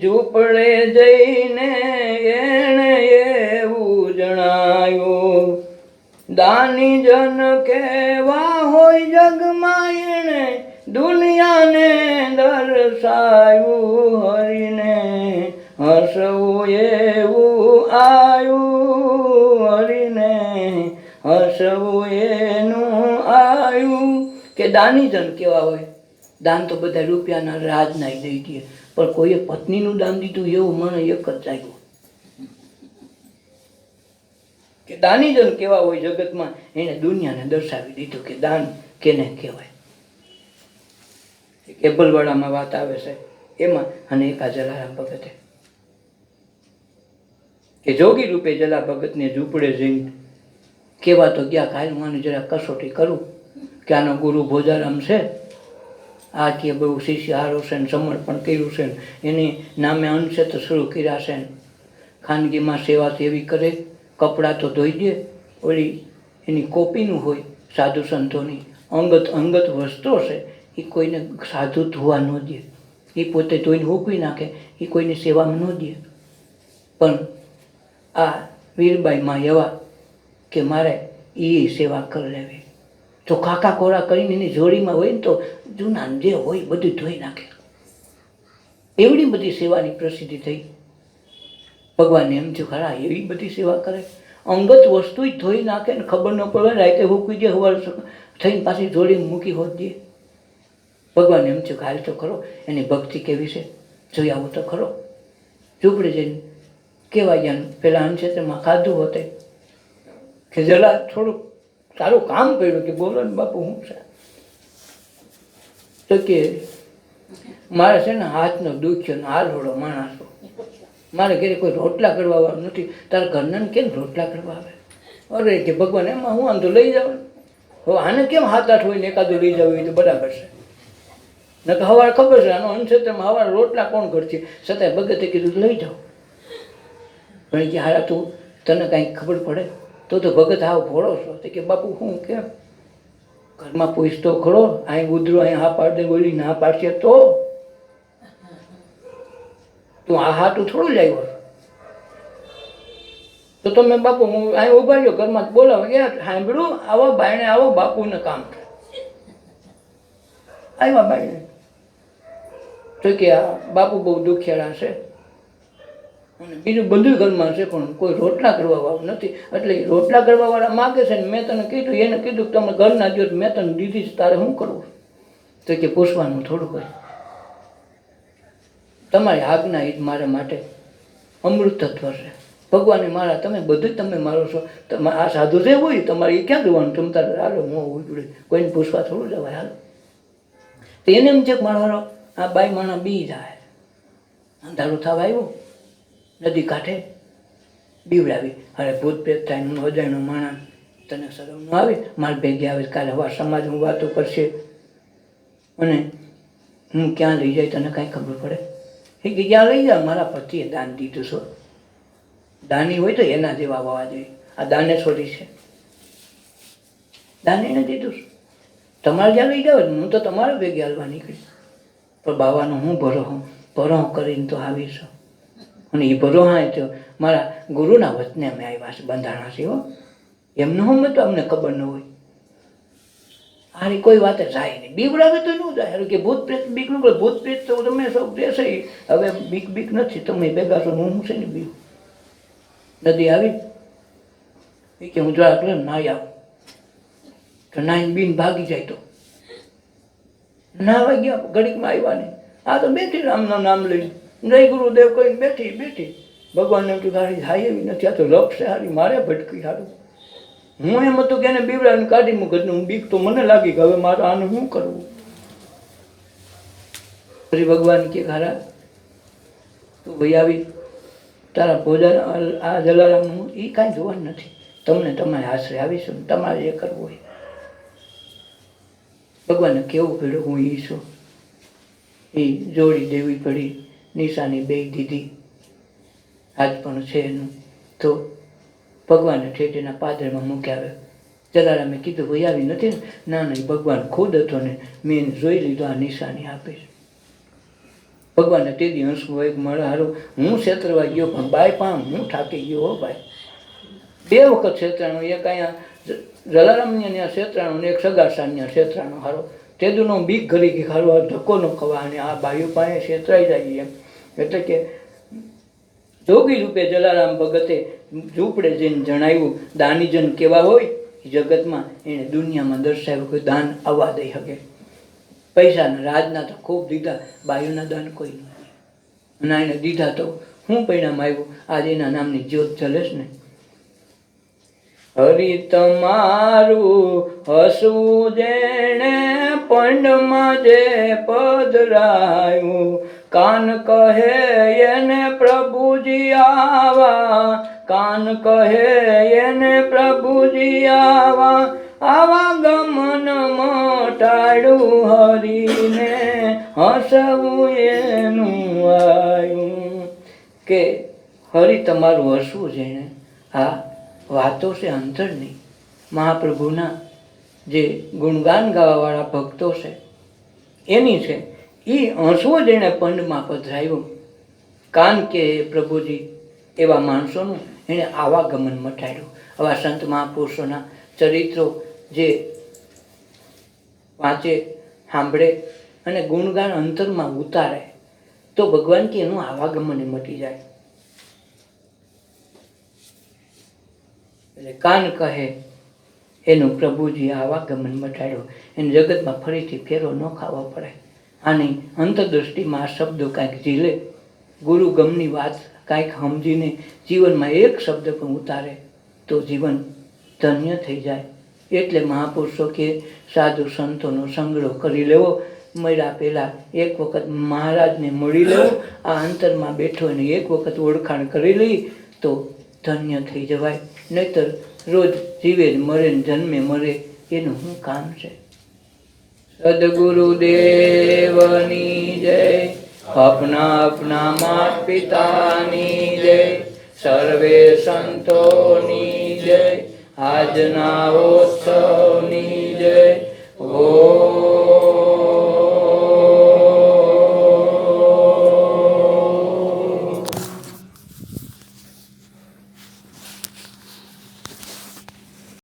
ઝૂંપડે જઈને એને એવું જણાયું, દાની જન કેવા હોય જગમાં એને દુનિયાને દર્શાયું. હરીને હસવું એવું આયું, હરીને હસવું એનું આયું. કે દાની જન કેવા હોય? દાન તો બધા રૂપિયાના રાજના દઈ દે, પણ કોઈએ પત્નીનું દાન દીધું એવું મને એક જ લાગ્યું. કે દાનીજન કેવા હોય જગતમાં, એને દુનિયાને દર્શાવી દીધું કે દાન કેને કહેવાય. કેબલવાડામાં વાત આવે છે એમાં, અને એક આ જલારામ ભગતે કે જોગી રૂપે જલા ભગતને ઝૂંપડે જઈને કેવા તો ગયા કાલ હું જરા કસોટી કરું કે આનો ગુરુ ભોજારામ છે, આ કે બહુ શિષ્ય હારો છે ને સમર્પણ કર્યું છે, એની નામે અન્નક્ષેત્ર શરૂ કર્યા છે, ખાનગીમાં સેવા એવી કરે, કપડાં તો ધોઈ દે, ઓલી એની કોપીનું હોય સાધુ સંતોની અંગત વસ્ત્રો છે એ કોઈને સાધુ ધોવા ન દે, એ પોતે ધોઈને હૂકવી નાખે, એ કોઈની સેવામાં ન દે. પણ આ વીરબાઈમાં એવા કે મારે એ સેવા કરી લેવી, તો કાકા કોરા કરીને એની જોડીમાં હોય ને તો જૂના જે હોય બધું ધોઈ નાખે. એવડી બધી સેવાની પ્રસિદ્ધિ થઈ. ભગવાનને એમ થયું ખરા એવી બધી સેવા કરે, અંગત વસ્તુ જ ધોઈ નાખે ને ખબર ન પડે, રાતે હૂકવી દે, હવાર થઈને પાછી જોડી મૂકી હોત દે. ભગવાનને એમ થયું હાલ તો ખરો એની ભક્તિ કેવી છે, જોઈ આવું તો ખરો. ઝૂંપડે જઈને કેવા ગયા, પેલા અન્નક્ષેત્રમાં ખાધું હોતે કે જરા થોડુંક સારું કામ કર્યું કે બોલો ને બાપુ હું છે. તો કે મારે છે ને હાથનો દુખ્યો ને હાલોડો માણસો, મારે ઘરે કોઈ રોટલા કરવા વાળું નથી, તારા ઘરના કેમ રોટલા કરવા આવે? અરે કે ભગવાન એમાં હું આમ તો લઈ જાવ, હવે આને કેમ 7-8 હોય ને એકાદું લઈ જવું હોય તો બરાબર છે. ન તો હવાર ખબર છે આનો અન્નક્ષેત્રમાં હવાર રોટલા કોણ કરશે, છતાંય ભગતે કીધું લઈ જાઓ. પણ કે હારા તું તને કાંઈક ખબર પડે તો ભગત આવ ભોળો છો. તો કે બાપુ હું કેમ? ઘરમાં પૂછતો ખરો, અહીં ઉધરો અહીં હા પાડ દે, બોલી ના પાડશે તો તું આ હાટું થોડું જ આવ્યો તો તમે બાપુ હું અહીં ઉભા રહ્યો, ઘરમાં બોલાવો ગયા સાંભળ્યું, આવો બાયણે આવો, બાપુને કામ છે. આવ્યા બાયણે તો કે આ બાપુ બહુ દુખિયાળા છે અને બીજું બધું ઘરમાં છે, પણ કોઈ રોટલા કરવા વાળું નથી. એટલે રોટલા કરવા વાળા માગે છે ને મેં તને કીધું, એને કીધું તમે ઘરના જો મેં તને દીધી છે, તારે શું કરવું? તો કે પૂછવાનું થોડું હોય, તમારી આજ્ઞા એ જ મારા માટે અમૃત તત્વ છે. ભગવાને મારા તમે બધું જ તમે મારો છો. તમે આ સાધુ છે હોય તમારે એ ક્યાં જોવાનું? તમે તારે હાલો હું હોવું જોડે કોઈને પૂછવા થોડું જવાય. હાલો તો એને એમ છે કે મારો હારો આ બાઈ માણા બી જાય. અંધારું થવા આવ્યું, નદી કાંઠે બીવડાવી. અરે ભૂત પ્રેત થાય હું અજાણ્યો માણસ, તને શરમ ન આવે? મારે ભેગી આવે કાલે હવા સમાજમાં વાતો કરશે અને હું ક્યાં લઈ જાય તને કાંઈ ખબર પડે? એ કે ક્યાં લઈ જા? મારા પતિએ દાન દીધું છો. દાની હોય તો એના જેવા હોવા જોઈએ. આ દાનેશ્વરી છે, દાન એને દીધું છે. તમારે જ્યાં લઈ જાવ હું તો તમારે ભેગી હાલવા નીકળી. પણ બાવાનો હું ભરો કરીને તો આવીશું. અને એ ભરોહા તો મારા ગુરુના વચને અમે આવ્યા છે, બંધાણા છે. હો એમને હું તો અમને ખબર ન હોય. આની કોઈ વાતે જાય નહીં. બીવડાવે તો ન જાય કે ભૂત પ્રેત બીક ન કરે. ભૂત પ્રેત તો તમે સૌ રહેશે. હવે બીક નથી. તમે ભેગા છો હું છે ને બીક. નદી આવી એ કે હું જરાક લે નાઈ આવું તો નાઈને બીન ભાગી જાય. તો નાવા ગયા ઘડીકમાં આવ્યા નહીં. આ તો બેઠી રામનું નામ લઈને જય ગુરુદેવ કહીને બેઠી. ભગવાનને એમ ગાડી જાય એવી નથી. આ તો લક્ષ છે હારી મારે ભટકી સારું. હું એમ હતું કે એને બીવડાવીને કાઢી મૂકત. હું બીક તો મને લાગી કે હવે મારે આને શું કરવું. પછી ભગવાન કે હારા તું ભાઈ આવી તારા ભોજન આ જલારામનું એ કાંઈ જોવાનું નથી. તમને તમારે આશરે આવીશું તમારે જે કરવું હોય. ભગવાનને કેવું પડ્યું હું એ છું. એ જોડી દેવી પડી, નિશાની બે દીધી. આજ પણ છે એનું. તો ભગવાને ઠેઠીના પાદરમાં મૂક્યા. જલારામે કીધું ભાઈ આવી નથી ને? ના નહીં, ભગવાન ખુદ હતો ને મેં જોઈ લીધો આ નિશાની આપીશ. ભગવાનને તે દિવસ એક મળે હારું હું છેતરવા ગયો પણ બાય પણ હું થાકી ગયો. હો ભાઈ 2 વખત છેતરાણું. એક અહીંયા જલારામની ત્યાં છેતરાણું ને એક સગાસાની છેતરાણું. હારો તેદુનો બીક ઘરી ગઈ. હારું આ ધક્કો ન ખવા અને આ બાયુ પાસે છેતરાઈ જાય એમ. એટલે કે જોગી રૂપે જલારામ ભગતે ઝૂંપડે જઈને જણાવ્યું દાનીજન કેવા હોય જગતમાં એને દુનિયામાં દર્શાવ્યું કે દાન આવવા દઈ શકે. પૈસાના રાજના તો ખૂબ દીધા, બાયુના દાન કોઈ નથી. અને એને દીધા તો હું પરિણામ આવ્યું? આજે એના નામની જ્યોત જલેશ ને. હરિ તમારું હસવું જેણે પંડમાં જે પધરાયું, કાન કહે એને પ્રભુજી આવા, કાન કહે એને પ્રભુજી આવા, આવા ગમન મટાડું હરીને હસવું એનું આયું. કે હરિ તમારું હસવું જેણે, આ વાતો છે અંતરની. મહાપ્રભુના જે ગુણગાન ગાવાવાળા ભક્તો છે એની છે. એ હસવું જેણે પંડમાં પધરાયું, કાન કે પ્રભુજી એવા માણસોનું એણે આવાગમન મટાડ્યું. આવા સંત મહાપુરુષોના ચરિત્રો જે વાંચે, સાંભળે અને ગુણગાન અંતરમાં ઉતારે તો ભગવાન કે એનું આવાગમન મટી જાય. એટલે કાન કહે એનું પ્રભુજી આવાગમન મટાડ્યું. એને જગતમાં ફરીથી ફેરો ન ખાવો પડે. આની અંતરદૃષ્ટિમાં આ શબ્દો કાંઈક ઝીલે, ગુરુ ગમની વાત કાંઈક સમજીને જીવનમાં એક શબ્દ પણ ઉતારે તો જીવન ધન્ય થઈ જાય. એટલે મહાપુરુષો કે સાધુ સંતોનો સંગ્રહ કરી લેવો. મળ્યા પહેલાં એક વખત મહારાજને મળી લેવું. આ અંતરમાં બેઠો એને એક વખત ઓળખાણ કરી લઈ તો ધન્ય થઈ જવાય. નહીતર રોજ જીવે મરે ને જન્મે મરે એનું શું કામ છે? સદગુરુદેવની જય, अपना अपना मात पितानी जय, सर्वे संतोनी जय, આજના ઉત્સવની જય. ઓ